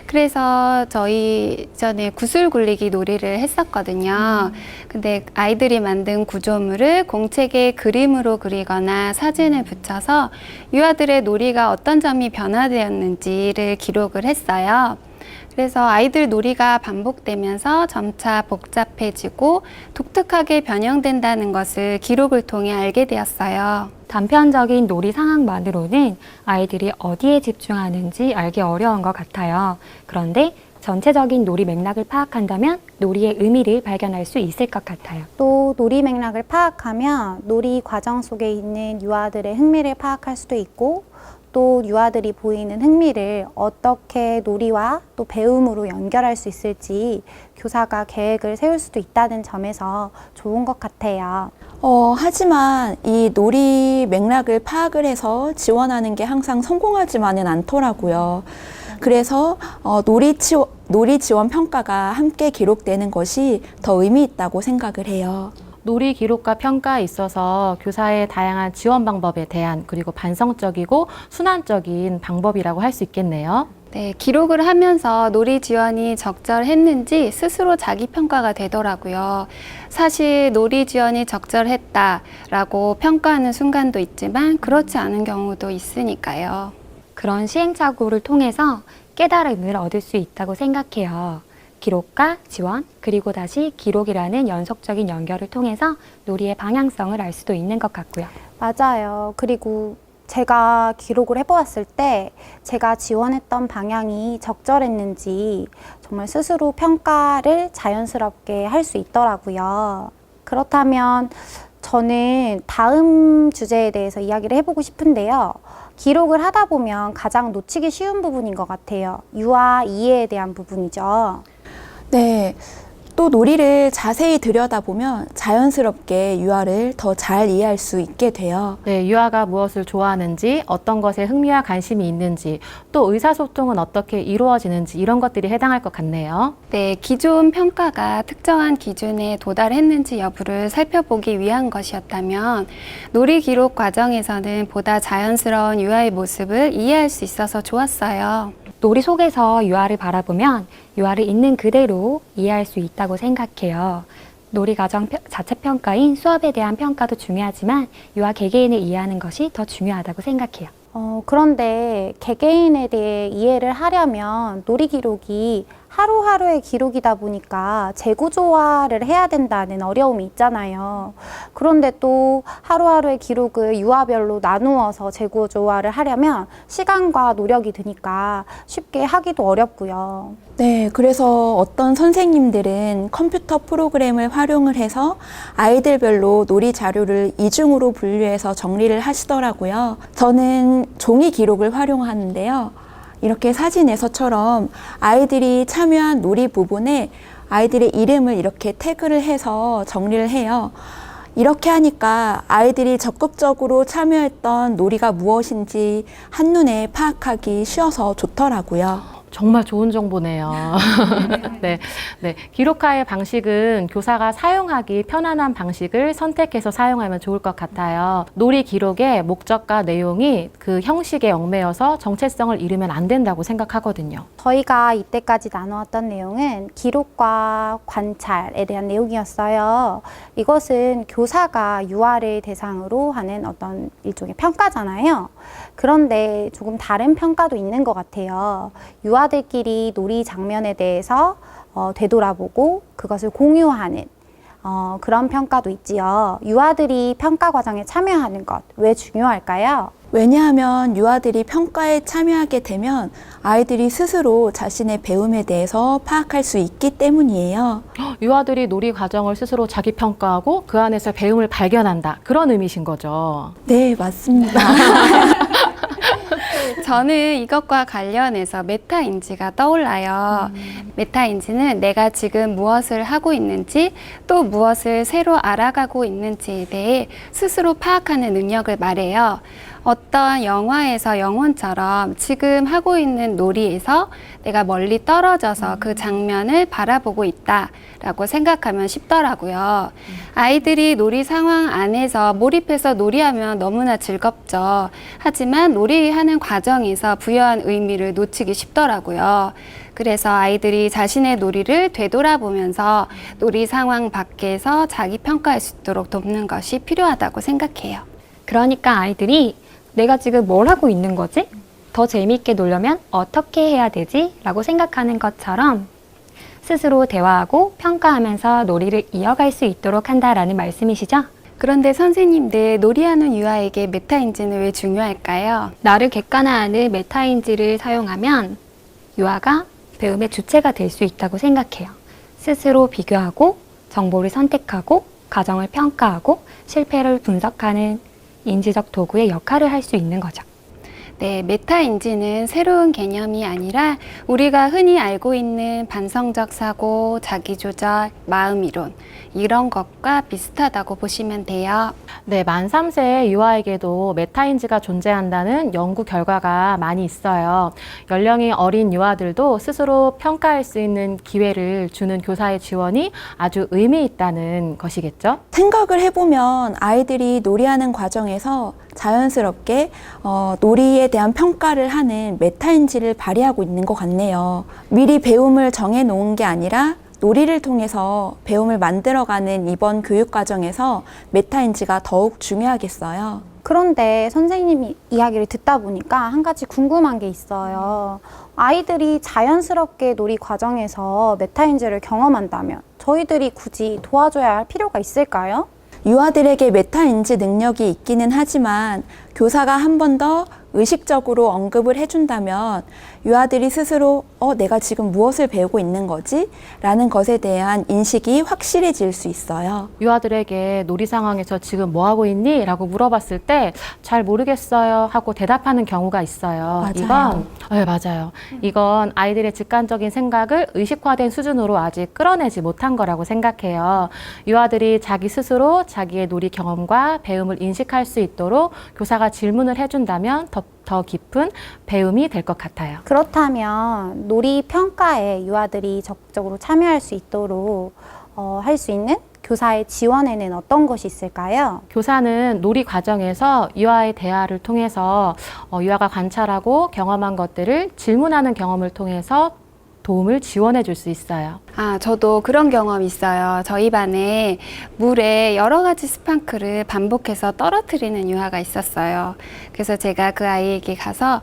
그래서 저희 전에 구슬 굴리기 놀이를 했었거든요. 근데 아이들이 만든 구조물을 공책에 그림으로 그리거나 사진을 붙여서 유아들의 놀이가 어떤 점이 변화되었는지를 기록을 했어요. 그래서 아이들 놀이가 반복되면서 점차 복잡해지고 독특하게 변형된다는 것을 기록을 통해 알게 되었어요. 단편적인 놀이 상황만으로는 아이들이 어디에 집중하는지 알기 어려운 것 같아요. 그런데 전체적인 놀이 맥락을 파악한다면 놀이의 의미를 발견할 수 있을 것 같아요. 또 놀이 맥락을 파악하면 놀이 과정 속에 있는 유아들의 흥미를 파악할 수도 있고 또 유아들이 보이는 흥미를 어떻게 놀이와 또 배움으로 연결할 수 있을지 교사가 계획을 세울 수도 있다는 점에서 좋은 것 같아요. 하지만 이 놀이 맥락을 파악을 해서 지원하는 게 항상 성공하지만은 않더라고요. 그래서 놀이 지원 평가가 함께 기록되는 것이 더 의미 있다고 생각을 해요. 놀이 기록과 평가에 있어서 교사의 다양한 지원 방법에 대한 그리고 반성적이고 순환적인 방법이라고 할 수 있겠네요. 네, 기록을 하면서 놀이 지원이 적절했는지 스스로 자기 평가가 되더라고요. 사실 놀이 지원이 적절했다라고 평가하는 순간도 있지만 그렇지 않은 경우도 있으니까요. 그런 시행착오를 통해서 깨달음을 얻을 수 있다고 생각해요. 기록과 지원, 그리고 다시 기록이라는 연속적인 연결을 통해서 놀이의 방향성을 알 수도 있는 것 같고요. 맞아요. 그리고 제가 기록을 해보았을 때 제가 지원했던 방향이 적절했는지 정말 스스로 평가를 자연스럽게 할 수 있더라고요. 그렇다면 저는 다음 주제에 대해서 이야기를 해보고 싶은데요. 기록을 하다 보면 가장 놓치기 쉬운 부분인 것 같아요. 유아 이해에 대한 부분이죠. 네. 또 놀이를 자세히 들여다보면 자연스럽게 유아를 더 잘 이해할 수 있게 돼요. 네, 유아가 무엇을 좋아하는지, 어떤 것에 흥미와 관심이 있는지, 또 의사소통은 어떻게 이루어지는지 이런 것들이 해당할 것 같네요. 네, 기존 평가가 특정한 기준에 도달했는지 여부를 살펴보기 위한 것이었다면 놀이 기록 과정에서는 보다 자연스러운 유아의 모습을 이해할 수 있어서 좋았어요. 놀이 속에서 유아를 바라보면 유아를 있는 그대로 이해할 수 있다고 생각해요. 놀이 과정 자체 평가인 수업에 대한 평가도 중요하지만 유아 개개인을 이해하는 것이 더 중요하다고 생각해요. 그런데 개개인에 대해 이해를 하려면 놀이 기록이 하루하루의 기록이다 보니까 재구조화를 해야 된다는 어려움이 있잖아요. 그런데 또 하루하루의 기록을 유아별로 나누어서 재구조화를 하려면 시간과 노력이 드니까 쉽게 하기도 어렵고요. 네, 그래서 어떤 선생님들은 컴퓨터 프로그램을 활용을 해서 아이들별로 놀이 자료를 이중으로 분류해서 정리를 하시더라고요. 저는 종이 기록을 활용하는데요. 이렇게 사진에서처럼 아이들이 참여한 놀이 부분에 아이들의 이름을 이렇게 태그를 해서 정리를 해요. 이렇게 하니까 아이들이 적극적으로 참여했던 놀이가 무엇인지 한눈에 파악하기 쉬워서 좋더라고요. 정말 좋은 정보네요. 네, 네. 기록화의 방식은 교사가 사용하기 편안한 방식을 선택해서 사용하면 좋을 것 같아요. 놀이 기록의 목적과 내용이 그 형식에 얽매여서 정체성을 잃으면 안 된다고 생각하거든요. 저희가 이때까지 나누었던 내용은 기록과 관찰에 대한 내용이었어요. 이것은 교사가 유아를 대상으로 하는 어떤 일종의 평가잖아요. 그런데 조금 다른 평가도 있는 것 같아요. 유아들끼리 놀이 장면에 대해서 되돌아보고 그것을 공유하는 그런 평가도 있지요. 유아들이 평가 과정에 참여하는 것, 왜 중요할까요? 왜냐하면 유아들이 평가에 참여하게 되면 아이들이 스스로 자신의 배움에 대해서 파악할 수 있기 때문이에요. 유아들이 놀이 과정을 스스로 자기 평가하고 그 안에서 배움을 발견한다. 그런 의미신 거죠. 네, 맞습니다. 저는 이것과 관련해서 메타인지가 떠올라요. 메타인지는 내가 지금 무엇을 하고 있는지 또 무엇을 새로 알아가고 있는지에 대해 스스로 파악하는 능력을 말해요. 어떤 영화에서 영혼처럼 지금 하고 있는 놀이에서 내가 멀리 떨어져서 그 장면을 바라보고 있다라고 생각하면 쉽더라고요. 아이들이 놀이 상황 안에서 몰입해서 놀이하면 너무나 즐겁죠. 하지만 놀이하는 과정에서 부여한 의미를 놓치기 쉽더라고요. 그래서 아이들이 자신의 놀이를 되돌아보면서 놀이 상황 밖에서 자기 평가할 수 있도록 돕는 것이 필요하다고 생각해요. 그러니까 아이들이 내가 지금 뭘 하고 있는 거지? 더 재미있게 놀려면 어떻게 해야 되지? 라고 생각하는 것처럼 스스로 대화하고 평가하면서 놀이를 이어갈 수 있도록 한다라는 말씀이시죠? 그런데 선생님들, 놀이하는 유아에게 메타인지는 왜 중요할까요? 나를 객관화하는 메타인지를 사용하면 유아가 배움의 주체가 될 수 있다고 생각해요. 스스로 비교하고 정보를 선택하고 과정을 평가하고 실패를 분석하는 인지적 도구의 역할을 할 수 있는 거죠. 네, 메타인지는 새로운 개념이 아니라 우리가 흔히 알고 있는 반성적 사고, 자기조절, 마음이론 이런 것과 비슷하다고 보시면 돼요. 네, 만 3세의 유아에게도 메타인지가 존재한다는 연구 결과가 많이 있어요. 연령이 어린 유아들도 스스로 평가할 수 있는 기회를 주는 교사의 지원이 아주 의미 있다는 것이겠죠? 생각을 해보면 아이들이 놀이하는 과정에서 자연스럽게 놀이에 대한 평가를 하는 메타인지를 발휘하고 있는 것 같네요. 미리 배움을 정해놓은 게 아니라 놀이를 통해서 배움을 만들어가는 이번 교육과정에서 메타인지가 더욱 중요하겠어요. 그런데 선생님이 이야기를 듣다 보니까 한 가지 궁금한 게 있어요. 아이들이 자연스럽게 놀이 과정에서 메타인지를 경험한다면 저희들이 굳이 도와줘야 할 필요가 있을까요? 유아들에게 메타인지 능력이 있기는 하지만 교사가 한 번 더 의식적으로 언급을 해준다면 유아들이 스스로 내가 지금 무엇을 배우고 있는 거지? 라는 것에 대한 인식이 확실해질 수 있어요. 유아들에게 놀이 상황에서 지금 뭐 하고 있니? 라고 물어봤을 때 잘 모르겠어요 하고 대답하는 경우가 있어요. 맞아요. 맞아요. 이건 아이들의 직관적인 생각을 의식화된 수준으로 아직 끌어내지 못한 거라고 생각해요. 유아들이 자기 스스로 자기의 놀이 경험과 배움을 인식할 수 있도록 교사가 질문을 해준다면 더 깊은 배움이 될 것 같아요. 그렇다면 놀이 평가에 유아들이 적극적으로 참여할 수 있도록 할 수 있는 교사의 지원에는 어떤 것이 있을까요? 교사는 놀이 과정에서 유아의 대화를 통해서 유아가 관찰하고 경험한 것들을 질문하는 경험을 통해서 도움을 지원해 줄 수 있어요. 저도 그런 경험 있어요. 저희 반에 물에 여러 가지 스판크를 반복해서 떨어뜨리는 유아가 있었어요. 그래서 제가 그 아이에게 가서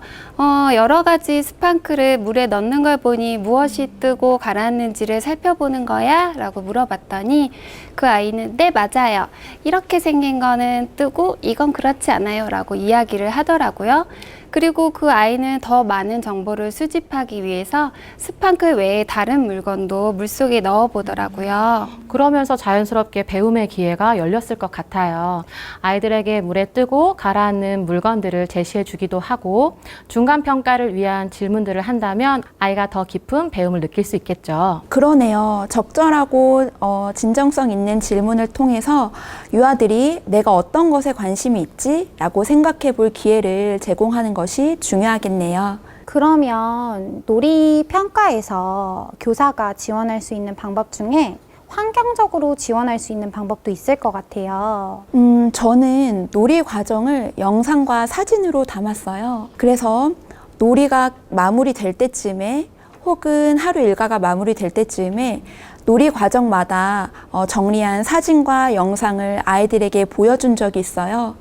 여러 가지 스판크를 물에 넣는 걸 보니 무엇이 뜨고 가라앉는지를 살펴보는 거야? 라고 물어봤더니 그 아이는 네, 맞아요. 이렇게 생긴 거는 뜨고 이건 그렇지 않아요. 라고 이야기를 하더라고요. 그리고 그 아이는 더 많은 정보를 수집하기 위해서 스판크 외에 다른 물건도 물속에 넣어보더라고요. 그러면서 자연스럽게 배움의 기회가 열렸을 것 같아요. 아이들에게 물에 뜨고 가라앉는 물건들을 제시해 주기도 하고 중간 평가를 위한 질문들을 한다면 아이가 더 깊은 배움을 느낄 수 있겠죠. 그러네요. 적절하고 진정성 있는 질문을 통해서 유아들이 내가 어떤 것에 관심이 있지? 라고 생각해 볼 기회를 제공하는 것이 중요하겠네요. 그러면 놀이 평가에서 교사가 지원할 수 있는 방법 중에 환경적으로 지원할 수 있는 방법도 있을 것 같아요. 저는 놀이 과정을 영상과 사진으로 담았어요. 그래서 놀이가 마무리될 때쯤에 혹은 하루 일과가 마무리될 때쯤에 놀이 과정마다 정리한 사진과 영상을 아이들에게 보여준 적이 있어요.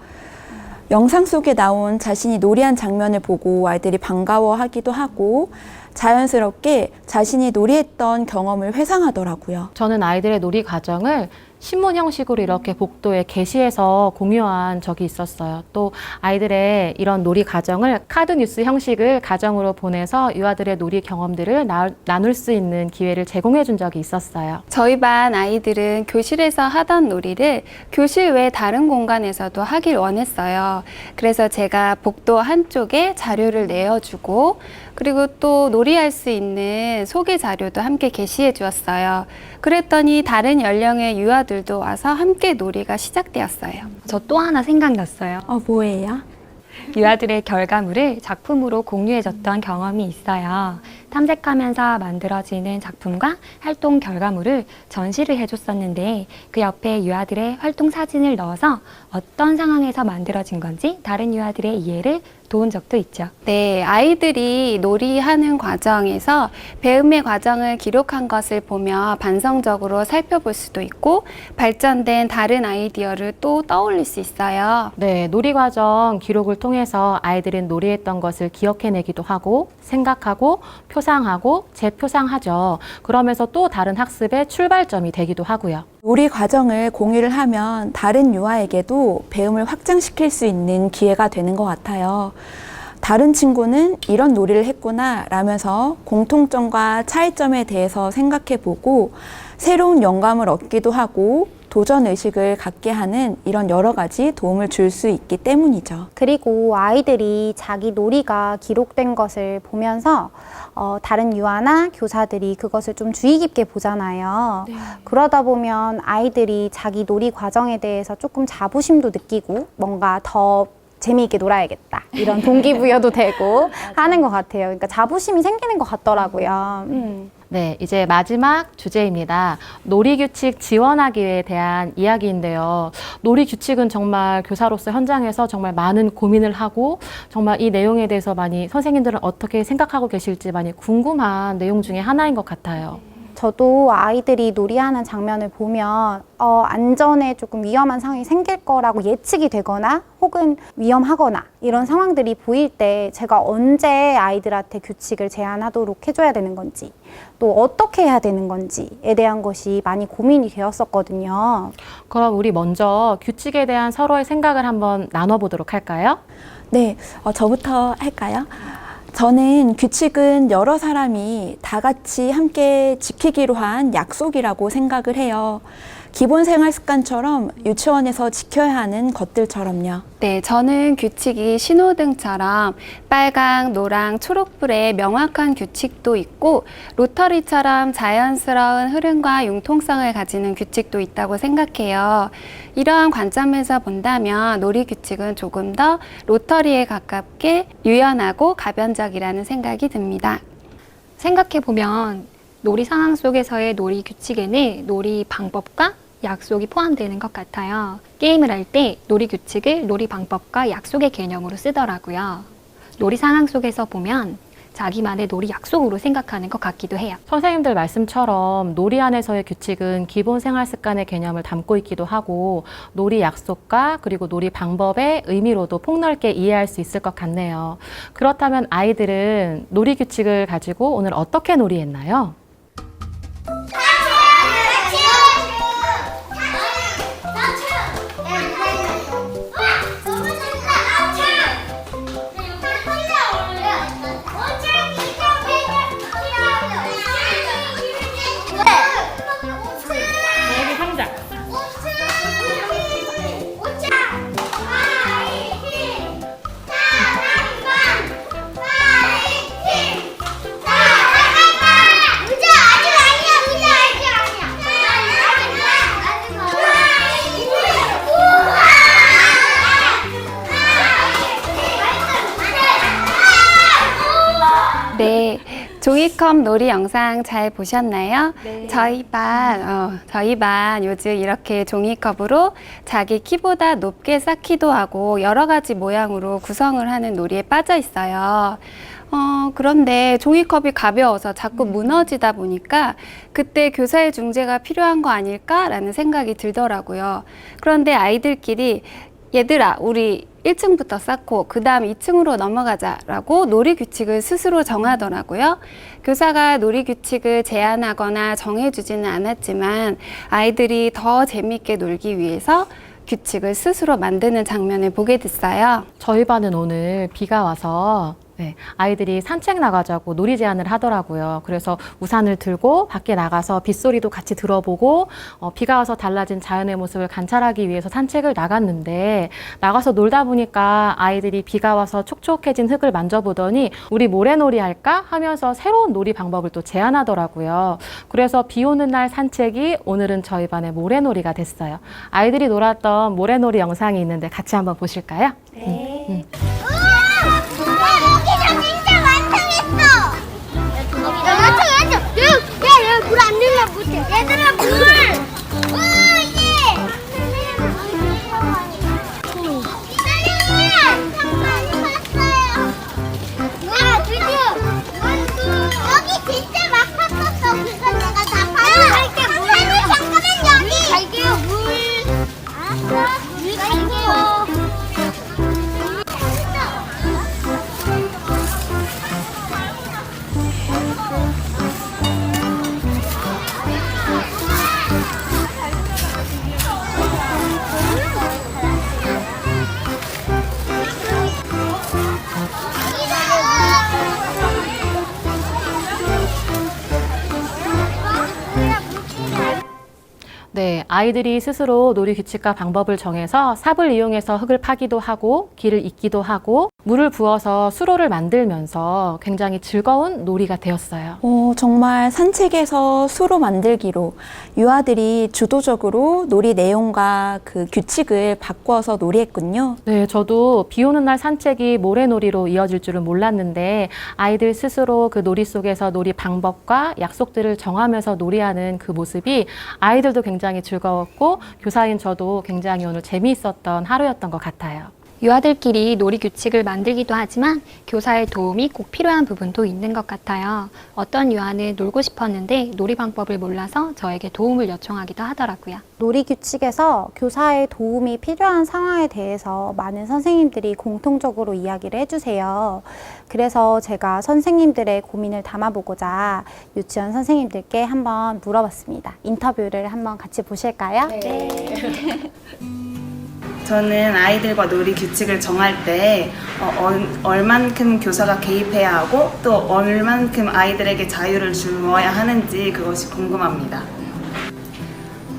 영상 속에 나온 자신이 놀이한 장면을 보고 아이들이 반가워하기도 하고 자연스럽게 자신이 놀이했던 경험을 회상하더라고요. 저는 아이들의 놀이 과정을 신문 형식으로 이렇게 복도에 게시해서 공유한 적이 있었어요. 또 아이들의 이런 놀이 과정을 카드 뉴스 형식을 가정으로 보내서 유아들의 놀이 경험들을 나눌 수 있는 기회를 제공해 준 적이 있었어요. 저희 반 아이들은 교실에서 하던 놀이를 교실 외 다른 공간에서도 하길 원했어요. 그래서 제가 복도 한쪽에 자료를 내어주고 그리고 또 놀이할 수 있는 소개 자료도 함께 게시해 주었어요. 그랬더니 다른 연령의 유아들도 와서 함께 놀이가 시작되었어요. 저 또 하나 생각났어요. 뭐예요? 유아들의 결과물을 작품으로 공유해줬던 경험이 있어요. 탐색하면서 만들어지는 작품과 활동 결과물을 전시를 해줬었는데 그 옆에 유아들의 활동 사진을 넣어서 어떤 상황에서 만들어진 건지 다른 유아들의 이해를 도운 적도 있죠. 네, 아이들이 놀이하는 과정에서 배움의 과정을 기록한 것을 보며 반성적으로 살펴볼 수도 있고 발전된 다른 아이디어를 또 떠올릴 수 있어요. 네, 놀이 과정 기록을 통해서 아이들은 놀이했던 것을 기억해내기도 하고 생각하고 표상하고 재표상하죠. 그러면서 또 다른 학습의 출발점이 되기도 하고요. 놀이 과정을 공유를 하면 다른 유아에게도 배움을 확장시킬 수 있는 기회가 되는 것 같아요. 다른 친구는 이런 놀이를 했구나 라면서 공통점과 차이점에 대해서 생각해 보고 새로운 영감을 얻기도 하고 도전 의식을 갖게 하는 이런 여러 가지 도움을 줄 수 있기 때문이죠. 그리고 아이들이 자기 놀이가 기록된 것을 보면서 다른 유아나 교사들이 그것을 좀 주의 깊게 보잖아요. 그러다 보면 아이들이 자기 놀이 과정에 대해서 조금 자부심도 느끼고 뭔가 더 재미있게 놀아야겠다 이런 동기부여도 되고 하는 것 같아요. 그러니까 자부심이 생기는 것 같더라고요. 네, 이제 마지막 주제입니다. 놀이규칙 지원하기에 대한 이야기인데요. 놀이규칙은 정말 교사로서 현장에서 정말 많은 고민을 하고 정말 이 내용에 대해서 많이 선생님들은 어떻게 생각하고 계실지 많이 궁금한 내용 중에 하나인 것 같아요. 저도 아이들이 놀이하는 장면을 보면 안전에 조금 위험한 상황이 생길 거라고 예측이 되거나 혹은 위험하거나 이런 상황들이 보일 때 제가 언제 아이들한테 규칙을 제안하도록 해줘야 되는 건지 또 어떻게 해야 되는 건지에 대한 것이 많이 고민이 되었었거든요. 그럼 우리 먼저 규칙에 대한 서로의 생각을 한번 나눠보도록 할까요? 네, 저부터 할까요? 저는 규칙은 여러 사람이 다 같이 함께 지키기로 한 약속이라고 생각을 해요. 기본 생활 습관처럼 유치원에서 지켜야 하는 것들처럼요. 네, 저는 규칙이 신호등처럼 빨강, 노랑, 초록불에 명확한 규칙도 있고 로터리처럼 자연스러운 흐름과 융통성을 가지는 규칙도 있다고 생각해요. 이러한 관점에서 본다면 놀이 규칙은 조금 더 로터리에 가깝게 유연하고 가변적이라는 생각이 듭니다. 생각해보면 놀이 상황 속에서의 놀이 규칙에는 놀이 방법과 약속이 포함되는 것 같아요. 게임을 할 때 놀이 규칙을 놀이 방법과 약속의 개념으로 쓰더라고요. 놀이 상황 속에서 보면 자기만의 놀이 약속으로 생각하는 것 같기도 해요. 선생님들 말씀처럼 놀이 안에서의 규칙은 기본 생활 습관의 개념을 담고 있기도 하고 놀이 약속과 그리고 놀이 방법의 의미로도 폭넓게 이해할 수 있을 것 같네요. 그렇다면 아이들은 놀이 규칙을 가지고 오늘 어떻게 놀이했나요? 네, 종이컵 놀이 영상 잘 보셨나요? 네. 저희 반 요즘 이렇게 종이컵으로 자기 키보다 높게 쌓기도 하고 여러 가지 모양으로 구성을 하는 놀이에 빠져 있어요. 그런데 종이컵이 가벼워서 자꾸 무너지다 보니까 그때 교사의 중재가 필요한 거 아닐까라는 생각이 들더라고요. 그런데 아이들끼리 얘들아, 우리 1층부터 쌓고 그 다음 2층으로 넘어가자라고 놀이 규칙을 스스로 정하더라고요. 교사가 놀이 규칙을 제안하거나 정해주지는 않았지만 아이들이 더 재미있게 놀기 위해서 규칙을 스스로 만드는 장면을 보게 됐어요. 저희 반은 오늘 비가 와서 아이들이 산책 나가자고 놀이 제안을 하더라고요. 그래서 우산을 들고 밖에 나가서 빗소리도 같이 들어보고 비가 와서 달라진 자연의 모습을 관찰하기 위해서 산책을 나갔는데 나가서 놀다 보니까 아이들이 비가 와서 촉촉해진 흙을 만져보더니 우리 모래놀이 할까 하면서 새로운 놀이 방법을 또 제안하더라고요. 그래서 비 오는 날 산책이 오늘은 저희 반의 모래놀이가 됐어요. 아이들이 놀았던 모래놀이 영상이 있는데 같이 한번 보실까요? 네. 진짜 완성했어! 야, 물 안 넣으면 못해. 얘들아, 물! 이게! 기다려! 잠깐 봤어요. 드디어! 여기 진짜 막 팠었어. 그거 내가 다 봤어. 선생님, 잠깐만 여기! 갈게요, 물. 알았어, 물 갈게요. 아이들이 스스로 놀이 규칙과 방법을 정해서 삽을 이용해서 흙을 파기도 하고 길을 잇기도 하고 물을 부어서 수로를 만들면서 굉장히 즐거운 놀이가 되었어요. 정말 산책에서 수로 만들기로 유아들이 주도적으로 놀이 내용과 그 규칙을 바꿔서 놀이했군요. 네, 저도 비 오는 날 산책이 모래놀이로 이어질 줄은 몰랐는데 아이들 스스로 그 놀이 속에서 놀이 방법과 약속들을 정하면서 놀이하는 그 모습이 아이들도 굉장히 즐거웠고 교사인 저도 굉장히 오늘 재미있었던 하루였던 것 같아요. 유아들끼리 놀이 규칙을 만들기도 하지만 교사의 도움이 꼭 필요한 부분도 있는 것 같아요. 어떤 유아는 놀고 싶었는데 놀이 방법을 몰라서 저에게 도움을 요청하기도 하더라고요. 놀이 규칙에서 교사의 도움이 필요한 상황에 대해서 많은 선생님들이 공통적으로 이야기를 해주세요. 그래서 제가 선생님들의 고민을 담아보고자 유치원 선생님들께 한번 물어봤습니다. 인터뷰를 한번 같이 보실까요? 네. 저는 아이들과 놀이 규칙을 정할 때 얼만큼 교사가 개입해야 하고 또 얼만큼 아이들에게 자유를 주어야 하는지 그것이 궁금합니다.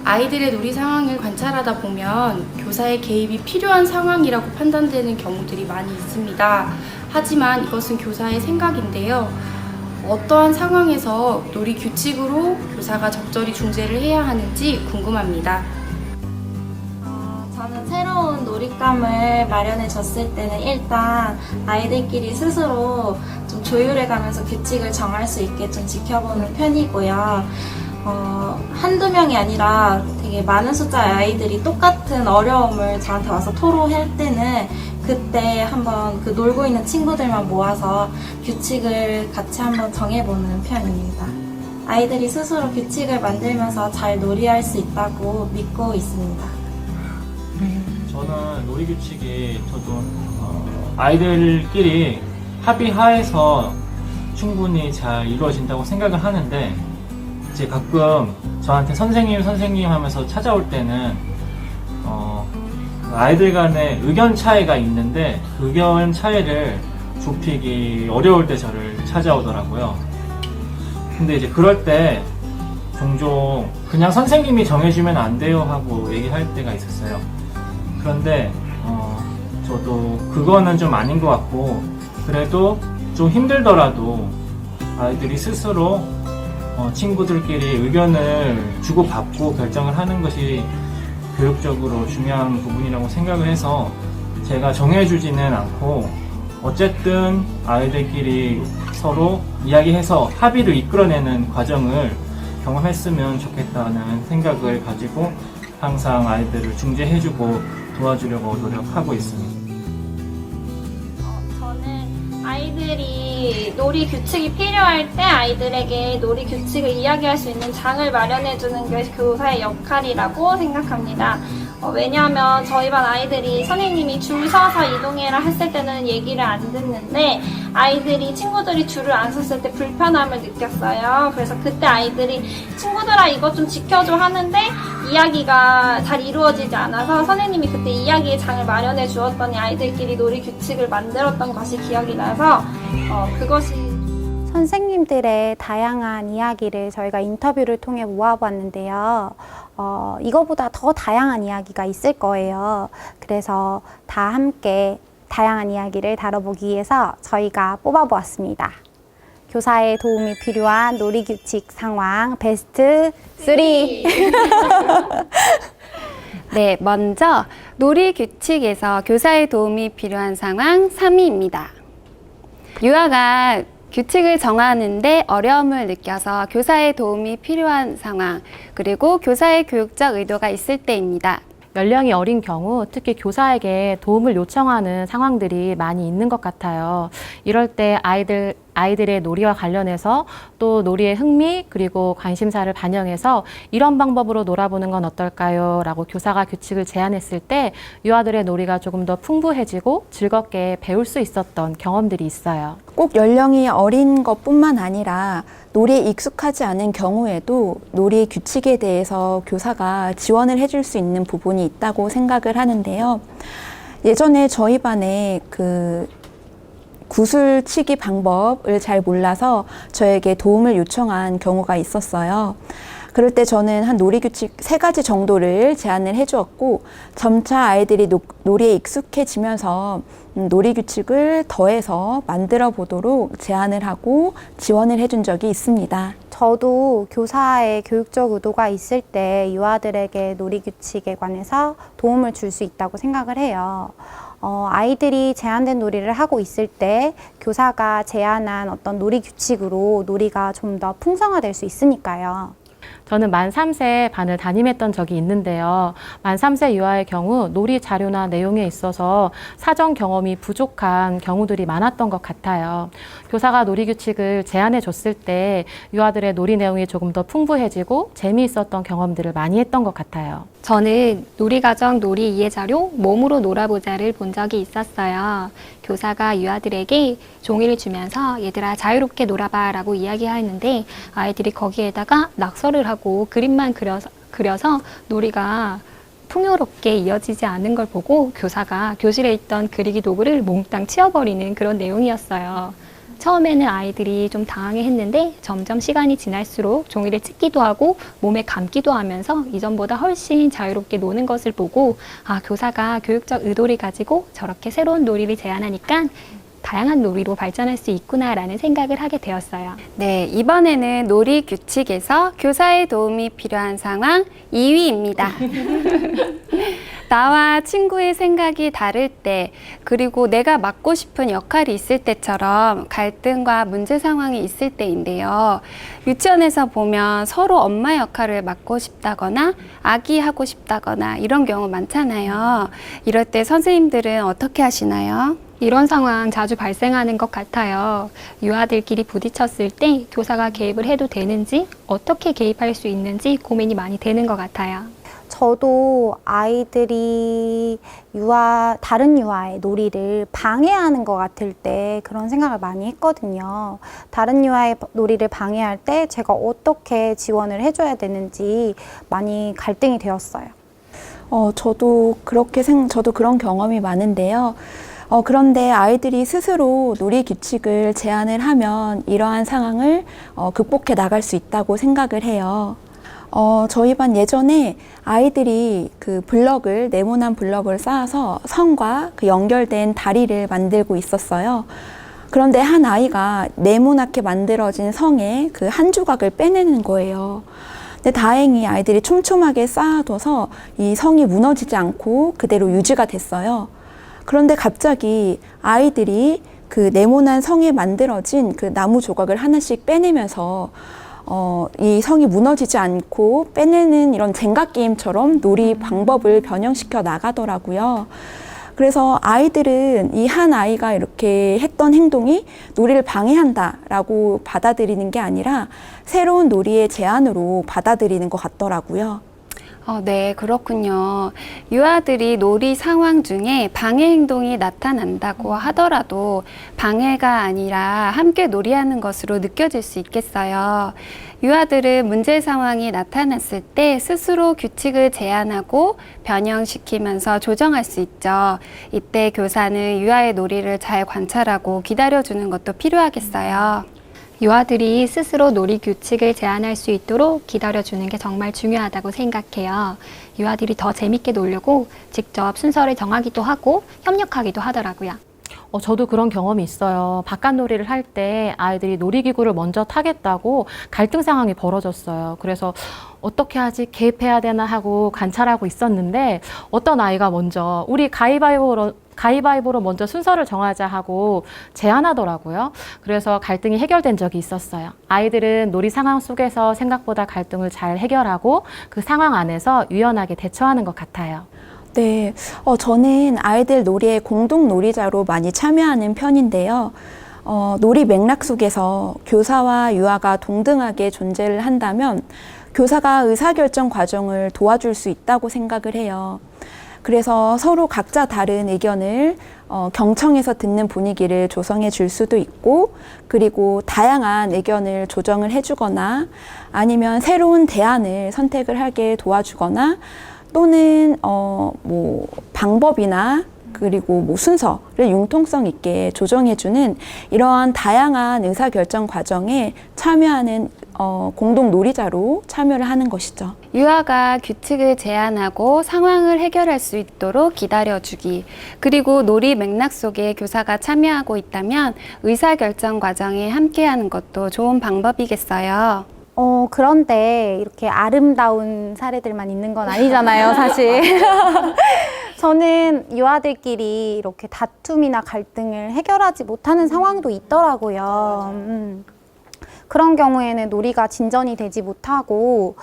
아이들의 놀이 상황을 관찰하다 보면 교사의 개입이 필요한 상황이라고 판단되는 경우들이 많이 있습니다. 하지만 이것은 교사의 생각인데요. 어떠한 상황에서 놀이 규칙으로 교사가 적절히 중재를 해야 하는지 궁금합니다. 저는 새로운 놀잇감을 마련해 줬을 때는 일단 아이들끼리 스스로 좀 조율해가면서 규칙을 정할 수 있게 좀 지켜보는 편이고요. 한두 명이 아니라 되게 많은 숫자의 아이들이 똑같은 어려움을 저한테 와서 토로할 때는 그때 한번 그 놀고 있는 친구들만 모아서 규칙을 같이 한번 정해보는 편입니다. 아이들이 스스로 규칙을 만들면서 잘 놀이할 수 있다고 믿고 있습니다. 저는 놀이 규칙이 저도 아이들끼리 합의하에서 충분히 잘 이루어진다고 생각을 하는데 이제 가끔 저한테 선생님 하면서 찾아올 때는 아이들 간의 의견 차이가 있는데 의견 차이를 좁히기 어려울 때 저를 찾아오더라고요. 근데 이제 그럴 때 종종 그냥 선생님이 정해주면 안 돼요 하고 얘기할 때가 있었어요. 그런데 저도 그거는 좀 아닌 것 같고 그래도 좀 힘들더라도 아이들이 스스로 친구들끼리 의견을 주고받고 결정을 하는 것이 교육적으로 중요한 부분이라고 생각을 해서 제가 정해주지는 않고 어쨌든 아이들끼리 서로 이야기해서 합의를 이끌어내는 과정을 경험했으면 좋겠다는 생각을 가지고 항상 아이들을 중재해주고 도와주려고 노력하고 있습니다. 저는 아이들이 놀이 규칙이 필요할 때 아이들에게 놀이 규칙을 이야기할 수 있는 장을 마련해주는 게 교사의 역할이라고 생각합니다. 왜냐하면 저희 반 아이들이 선생님이 줄 서서 이동해라 했을 때는 얘기를 안 듣는데 아이들이 친구들이 줄을 안 섰을 때 불편함을 느꼈어요. 그래서 그때 아이들이 친구들아 이것 좀 지켜줘 하는데 이야기가 잘 이루어지지 않아서 선생님이 그때 이야기의 장을 마련해 주었더니 아이들끼리 놀이 규칙을 만들었던 것이 기억이 나서 그것이 선생님들의 다양한 이야기를 저희가 인터뷰를 통해 모아봤는데요. 이거보다 더 다양한 이야기가 있을 거예요. 그래서 다 함께 다양한 이야기를 다뤄보기 위해서 저희가 뽑아보았습니다. 교사의 도움이 필요한 놀이규칙 상황 베스트 3! 네, 먼저 놀이 규칙에서 교사의 도움이 필요한 상황 3위입니다. 유아가 규칙을 정하는데 어려움을 느껴서 교사의 도움이 필요한 상황, 그리고 교사의 교육적 의도가 있을 때입니다. 연령이 어린 경우 특히 교사에게 도움을 요청하는 상황들이 많이 있는 것 같아요. 이럴 때 아이들의 놀이와 관련해서 또 놀이의 흥미 그리고 관심사를 반영해서 이런 방법으로 놀아보는 건 어떨까요? 라고 교사가 규칙을 제안했을 때 유아들의 놀이가 조금 더 풍부해지고 즐겁게 배울 수 있었던 경험들이 있어요. 꼭 연령이 어린 것뿐만 아니라 놀이에 익숙하지 않은 경우에도 놀이 규칙에 대해서 교사가 지원을 해줄 수 있는 부분이 있다고 생각을 하는데요. 예전에 저희 반에 구슬치기 방법을 잘 몰라서 저에게 도움을 요청한 경우가 있었어요. 그럴 때 저는 한 놀이 규칙 3가지 정도를 제안을 해주었고 점차 아이들이 놀이에 익숙해지면서 놀이 규칙을 더해서 만들어 보도록 제안을 하고 지원을 해준 적이 있습니다. 저도 교사의 교육적 의도가 있을 때 유아들에게 놀이 규칙에 관해서 도움을 줄 수 있다고 생각을 해요. 아이들이 제한된 놀이를 하고 있을 때 교사가 제안한 어떤 놀이 규칙으로 놀이가 좀 더 풍성화될 수 있으니까요. 저는 만 3세 반을 담임했던 적이 있는데요. 만 3세 유아의 경우 놀이 자료나 내용에 있어서 사전 경험이 부족한 경우들이 많았던 것 같아요. 교사가 놀이 규칙을 제안해 줬을 때 유아들의 놀이 내용이 조금 더 풍부해지고 재미있었던 경험들을 많이 했던 것 같아요. 저는 놀이가정 놀이 이해 자료 몸으로 놀아보자를 본 적이 있었어요. 교사가 유아들에게 종이를 주면서 얘들아 자유롭게 놀아봐 라고 이야기하였는데 아이들이 거기에다가 낙서를 하고 그림만 그려서 놀이가 풍요롭게 이어지지 않은 걸 보고 교사가 교실에 있던 그리기 도구를 몽땅 치워버리는 그런 내용이었어요. 처음에는 아이들이 좀 당황해했는데 점점 시간이 지날수록 종이를 찢기도 하고 몸에 감기도 하면서 이전보다 훨씬 자유롭게 노는 것을 보고 교사가 교육적 의도를 가지고 저렇게 새로운 놀이를 제안하니까 다양한 놀이로 발전할 수 있구나라는 생각을 하게 되었어요. 네, 이번에는 놀이 규칙에서 교사의 도움이 필요한 상황 2위입니다. 나와 친구의 생각이 다를 때, 그리고 내가 맡고 싶은 역할이 있을 때처럼 갈등과 문제 상황이 있을 때인데요. 유치원에서 보면 서로 엄마 역할을 맡고 싶다거나 아기하고 싶다거나 이런 경우 많잖아요. 이럴 때 선생님들은 어떻게 하시나요? 이런 상황 자주 발생하는 것 같아요. 유아들끼리 부딪혔을 때 교사가 개입을 해도 되는지, 어떻게 개입할 수 있는지 고민이 많이 되는 것 같아요. 저도 아이들이 다른 유아의 놀이를 방해하는 것 같을 때 그런 생각을 많이 했거든요. 다른 유아의 놀이를 방해할 때 제가 어떻게 지원을 해줘야 되는지 많이 갈등이 되었어요. 저도 그런 경험이 많은데요. 그런데 아이들이 스스로 놀이 규칙을 제안을 하면 이러한 상황을 극복해 나갈 수 있다고 생각을 해요. 저희 반 예전에 아이들이 그 네모난 블럭을 쌓아서 성과 그 연결된 다리를 만들고 있었어요. 그런데 한 아이가 네모나게 만들어진 성에 그 한 조각을 빼내는 거예요. 근데 다행히 아이들이 촘촘하게 쌓아둬서 이 성이 무너지지 않고 그대로 유지가 됐어요. 그런데 갑자기 아이들이 그 네모난 성에 만들어진 그 나무 조각을 하나씩 빼내면서 이 성이 무너지지 않고 빼내는 이런 젠가 게임처럼 놀이 방법을 변형시켜 나가더라고요. 그래서 아이들은 이 한 아이가 이렇게 했던 행동이 놀이를 방해한다라고 받아들이는 게 아니라 새로운 놀이의 제안으로 받아들이는 것 같더라고요. 네, 그렇군요. 유아들이 놀이 상황 중에 방해 행동이 나타난다고 하더라도 방해가 아니라 함께 놀이하는 것으로 느껴질 수 있겠어요. 유아들은 문제 상황이 나타났을 때 스스로 규칙을 제안하고 변형시키면서 조정할 수 있죠. 이때 교사는 유아의 놀이를 잘 관찰하고 기다려주는 것도 필요하겠어요. 유아들이 스스로 놀이 규칙을 제안할 수 있도록 기다려주는 게 정말 중요하다고 생각해요. 유아들이 더 재밌게 놀려고 직접 순서를 정하기도 하고 협력하기도 하더라고요. 저도 그런 경험이 있어요. 바깥놀이를 할 때 아이들이 놀이기구를 먼저 타겠다고 갈등 상황이 벌어졌어요. 그래서 어떻게 하지? 개입해야 되나 하고 관찰하고 있었는데 어떤 아이가 먼저 우리 가위바위보로 먼저 순서를 정하자 하고 제안하더라고요. 그래서 갈등이 해결된 적이 있었어요. 아이들은 놀이 상황 속에서 생각보다 갈등을 잘 해결하고 그 상황 안에서 유연하게 대처하는 것 같아요. 네, 저는 아이들 놀이에 공동 놀이자로 많이 참여하는 편인데요. 놀이 맥락 속에서 교사와 유아가 동등하게 존재를 한다면 교사가 의사결정 과정을 도와줄 수 있다고 생각을 해요. 그래서 서로 각자 다른 의견을 경청해서 듣는 분위기를 조성해 줄 수도 있고, 그리고 다양한 의견을 조정을 해주거나 아니면 새로운 대안을 선택을 하게 도와주거나 또는 방법이나 그리고 순서를 융통성 있게 조정해주는 이러한 다양한 의사결정 과정에 참여하는 공동 놀이자로 참여를 하는 것이죠. 유아가 규칙을 제안하고 상황을 해결할 수 있도록 기다려주기, 그리고 놀이 맥락 속에 교사가 참여하고 있다면 의사결정 과정에 함께하는 것도 좋은 방법이겠어요. 그런데 이렇게 아름다운 사례들만 있는 건 아니잖아요, 사실. 저는 유아들끼리 이렇게 다툼이나 갈등을 해결하지 못하는 상황도 있더라고요. 그런 경우에는 놀이가 진전이 되지 못하고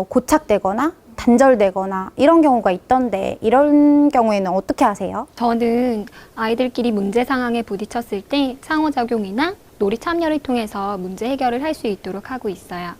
고착되거나 단절되거나 이런 경우가 있던데, 이런 경우에는 어떻게 하세요? 저는 아이들끼리 문제 상황에 부딪혔을 때 상호작용이나 놀이 참여를 통해서 문제 해결을 할 수 있도록 하고 있어요.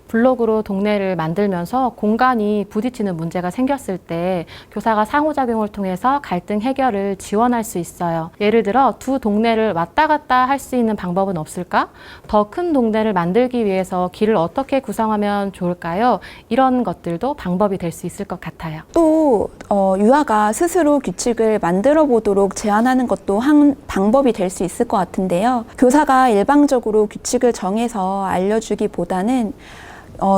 블록으로 동네를 만들면서 공간이 부딪히는 문제가 생겼을 때 교사가 상호작용을 통해서 갈등 해결을 지원할 수 있어요. 예를 들어 두 동네를 왔다 갔다 할 수 있는 방법은 없을까? 더 큰 동네를 만들기 위해서 길을 어떻게 구성하면 좋을까요? 이런 것들도 방법이 될 수 있을 것 같아요. 또 유아가 스스로 규칙을 만들어 보도록 제안하는 것도 한 방법이 될 수 있을 것 같은데요. 교사가 일방적으로 규칙을 정해서 알려주기보다는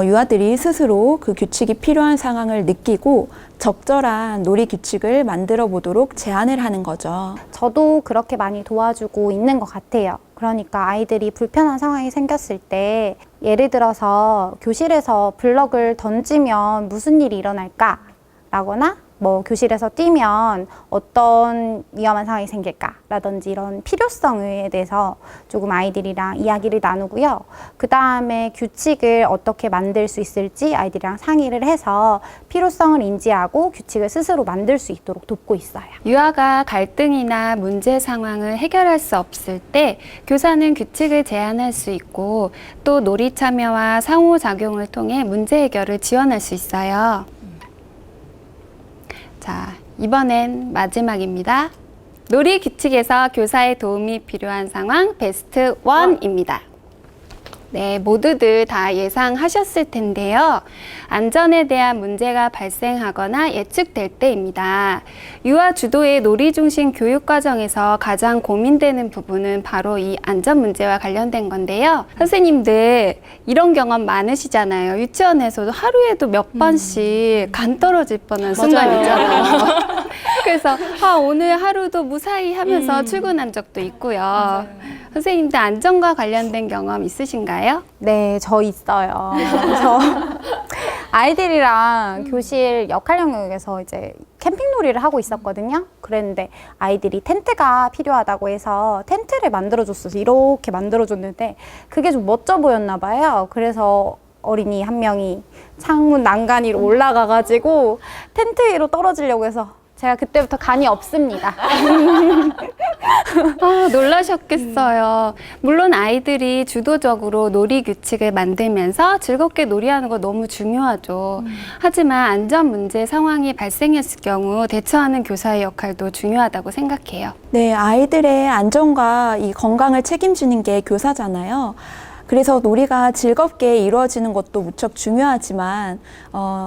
유아들이 스스로 그 규칙이 필요한 상황을 느끼고 적절한 놀이 규칙을 만들어 보도록 제안을 하는 거죠. 저도 그렇게 많이 도와주고 있는 것 같아요. 그러니까 아이들이 불편한 상황이 생겼을 때, 예를 들어서 교실에서 블럭을 던지면 무슨 일이 일어날까? 라거나 뭐 교실에서 뛰면 어떤 위험한 상황이 생길까? 라든지 이런 필요성에 대해서 조금 아이들이랑 이야기를 나누고요. 그 다음에 규칙을 어떻게 만들 수 있을지 아이들이랑 상의를 해서 필요성을 인지하고 규칙을 스스로 만들 수 있도록 돕고 있어요. 유아가 갈등이나 문제 상황을 해결할 수 없을 때 교사는 규칙을 제안할 수 있고, 또 놀이 참여와 상호작용을 통해 문제 해결을 지원할 수 있어요. 자, 이번엔 마지막입니다. 놀이 규칙에서 교사의 도움이 필요한 상황 베스트 1입니다. 네, 모두들 다 예상하셨을 텐데요. 안전에 대한 문제가 발생하거나 예측될 때입니다. 유아 주도의 놀이 중심 교육 과정에서 가장 고민되는 부분은 바로 이 안전 문제와 관련된 건데요. 선생님들 이런 경험 많으시잖아요. 유치원에서도 하루에도 몇 번씩 간 떨어질 뻔한 순간 있잖아요. 그래서 오늘 하루도 무사히 하면서 출근한 적도 있고요. 선생님들 안전과 관련된 경험 있으신가요? 네, 저 있어요. 저 아이들이랑 교실 역할 영역에서 이제 캠핑놀이를 하고 있었거든요. 그랬는데 아이들이 텐트가 필요하다고 해서 텐트를 만들어줬어요. 이렇게 만들어줬는데 그게 좀 멋져 보였나 봐요. 그래서 어린이 한 명이 창문 난간 위로 올라가가지고 텐트 위로 떨어지려고 해서 제가 그때부터 간이 없습니다. 놀라셨겠어요. 물론 아이들이 주도적으로 놀이 규칙을 만들면서 즐겁게 놀이하는 거 너무 중요하죠. 하지만 안전 문제 상황이 발생했을 경우 대처하는 교사의 역할도 중요하다고 생각해요. 네, 아이들의 안전과 이 건강을 책임지는 게 교사잖아요. 그래서 놀이가 즐겁게 이루어지는 것도 무척 중요하지만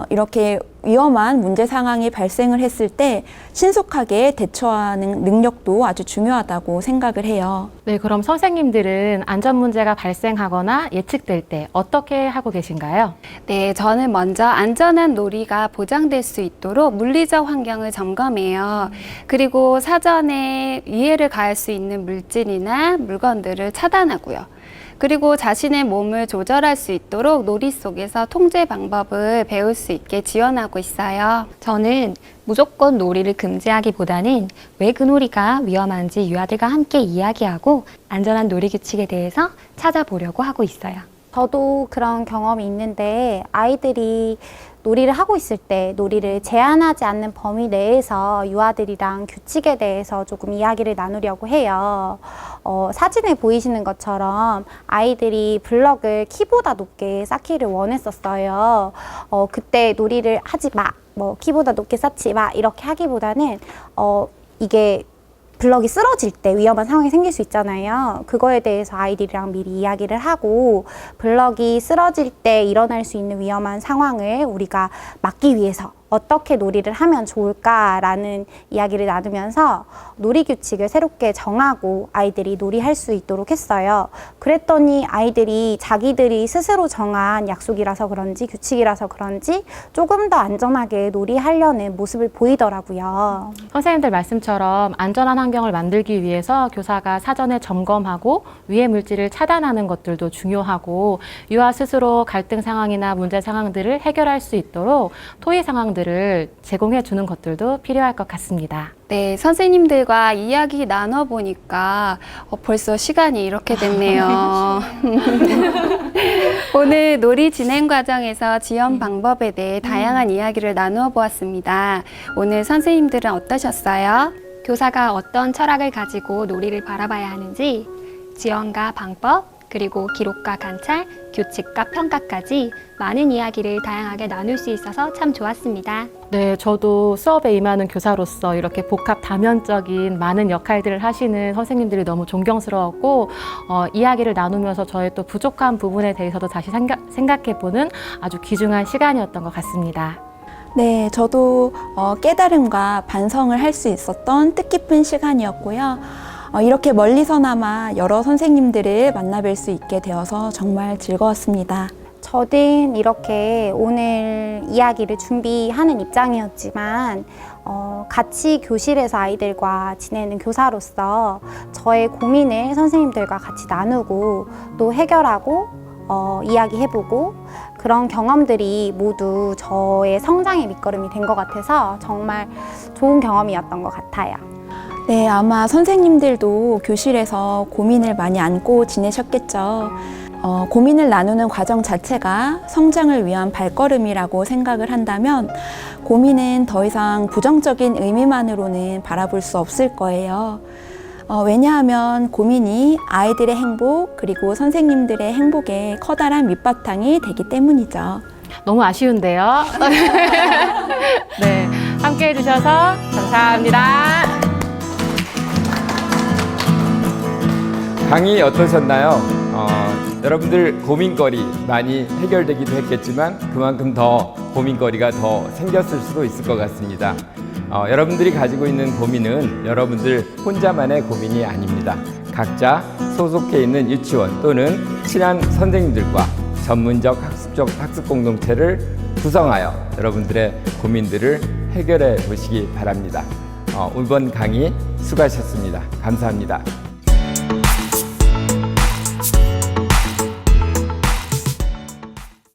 이렇게 위험한 문제 상황이 발생을 했을 때 신속하게 대처하는 능력도 아주 중요하다고 생각을 해요. 네, 그럼 선생님들은 안전 문제가 발생하거나 예측될 때 어떻게 하고 계신가요? 네, 저는 먼저 안전한 놀이가 보장될 수 있도록 물리적 환경을 점검해요. 그리고 사전에 위해를 가할 수 있는 물질이나 물건들을 차단하고요. 그리고 자신의 몸을 조절할 수 있도록 놀이 속에서 통제 방법을 배울 수 있게 지원하고 있어요. 저는 무조건 놀이를 금지하기보다는 왜 그 놀이가 위험한지 유아들과 함께 이야기하고 안전한 놀이 규칙에 대해서 찾아보려고 하고 있어요. 저도 그런 경험이 있는데 아이들이 놀이를 하고 있을 때 놀이를 제한하지 않는 범위 내에서 유아들이랑 규칙에 대해서 조금 이야기를 나누려고 해요. 사진에 보이시는 것처럼 아이들이 블럭을 키보다 높게 쌓기를 원했었어요. 그때 놀이를 하지 마, 키보다 높게 쌓지 마 이렇게 하기보다는 이게 블럭이 쓰러질 때 위험한 상황이 생길 수 있잖아요. 그거에 대해서 아이들이랑 미리 이야기를 하고 블럭이 쓰러질 때 일어날 수 있는 위험한 상황을 우리가 막기 위해서 어떻게 놀이를 하면 좋을까라는 이야기를 나누면서 놀이 규칙을 새롭게 정하고 아이들이 놀이할 수 있도록 했어요. 그랬더니 아이들이 자기들이 스스로 정한 약속이라서 그런지 규칙이라서 그런지 조금 더 안전하게 놀이하려는 모습을 보이더라고요. 선생님들 말씀처럼 안전한 환경을 만들기 위해서 교사가 사전에 점검하고 위해 물질을 차단하는 것들도 중요하고 유아 스스로 갈등 상황이나 문제 상황들을 해결할 수 있도록 토의 상황들을 제공해 주는 것들도 필요할 것 같습니다. 네, 선생님들과 이야기 나눠보니까 벌써 시간이 이렇게 됐네요. 오늘 놀이 진행 과정에서 지원 방법에 대해 다양한 이야기를 나누어 보았습니다. 오늘 선생님들은 어떠셨어요? 교사가 어떤 철학을 가지고 놀이를 바라봐야 하는지 지원과 방법, 그리고 기록과 관찰, 규칙과 평가까지 많은 이야기를 다양하게 나눌 수 있어서 참 좋았습니다. 네, 저도 수업에 임하는 교사로서 이렇게 복합 다면적인 많은 역할들을 하시는 선생님들이 너무 존경스러웠고 이야기를 나누면서 저의 또 부족한 부분에 대해서도 다시 생각해보는 아주 귀중한 시간이었던 것 같습니다. 네, 저도 깨달음과 반성을 할 수 있었던 뜻깊은 시간이었고요. 이렇게 멀리서나마 여러 선생님들을 만나뵐 수 있게 되어서 정말 즐거웠습니다. 저는 이렇게 오늘 이야기를 준비하는 입장이었지만 같이 교실에서 아이들과 지내는 교사로서 저의 고민을 선생님들과 같이 나누고 또 해결하고 이야기해보고 그런 경험들이 모두 저의 성장의 밑거름이 된 것 같아서 정말 좋은 경험이었던 것 같아요. 네, 아마 선생님들도 교실에서 고민을 많이 안고 지내셨겠죠. 고민을 나누는 과정 자체가 성장을 위한 발걸음이라고 생각을 한다면 고민은 더 이상 부정적인 의미만으로는 바라볼 수 없을 거예요. 왜냐하면 고민이 아이들의 행복 그리고 선생님들의 행복에 커다란 밑바탕이 되기 때문이죠. 너무 아쉬운데요. 네, 함께 해주셔서 감사합니다. 강의 어떠셨나요? 여러분들 고민거리 많이 해결되기도 했겠지만 그만큼 더 고민거리가 더 생겼을 수도 있을 것 같습니다. 여러분들이 가지고 있는 고민은 여러분들 혼자만의 고민이 아닙니다. 각자 소속해 있는 유치원 또는 친한 선생님들과 전문적 학습 공동체를 구성하여 여러분들의 고민들을 해결해 보시기 바랍니다. 이번 강의 수고하셨습니다. 감사합니다.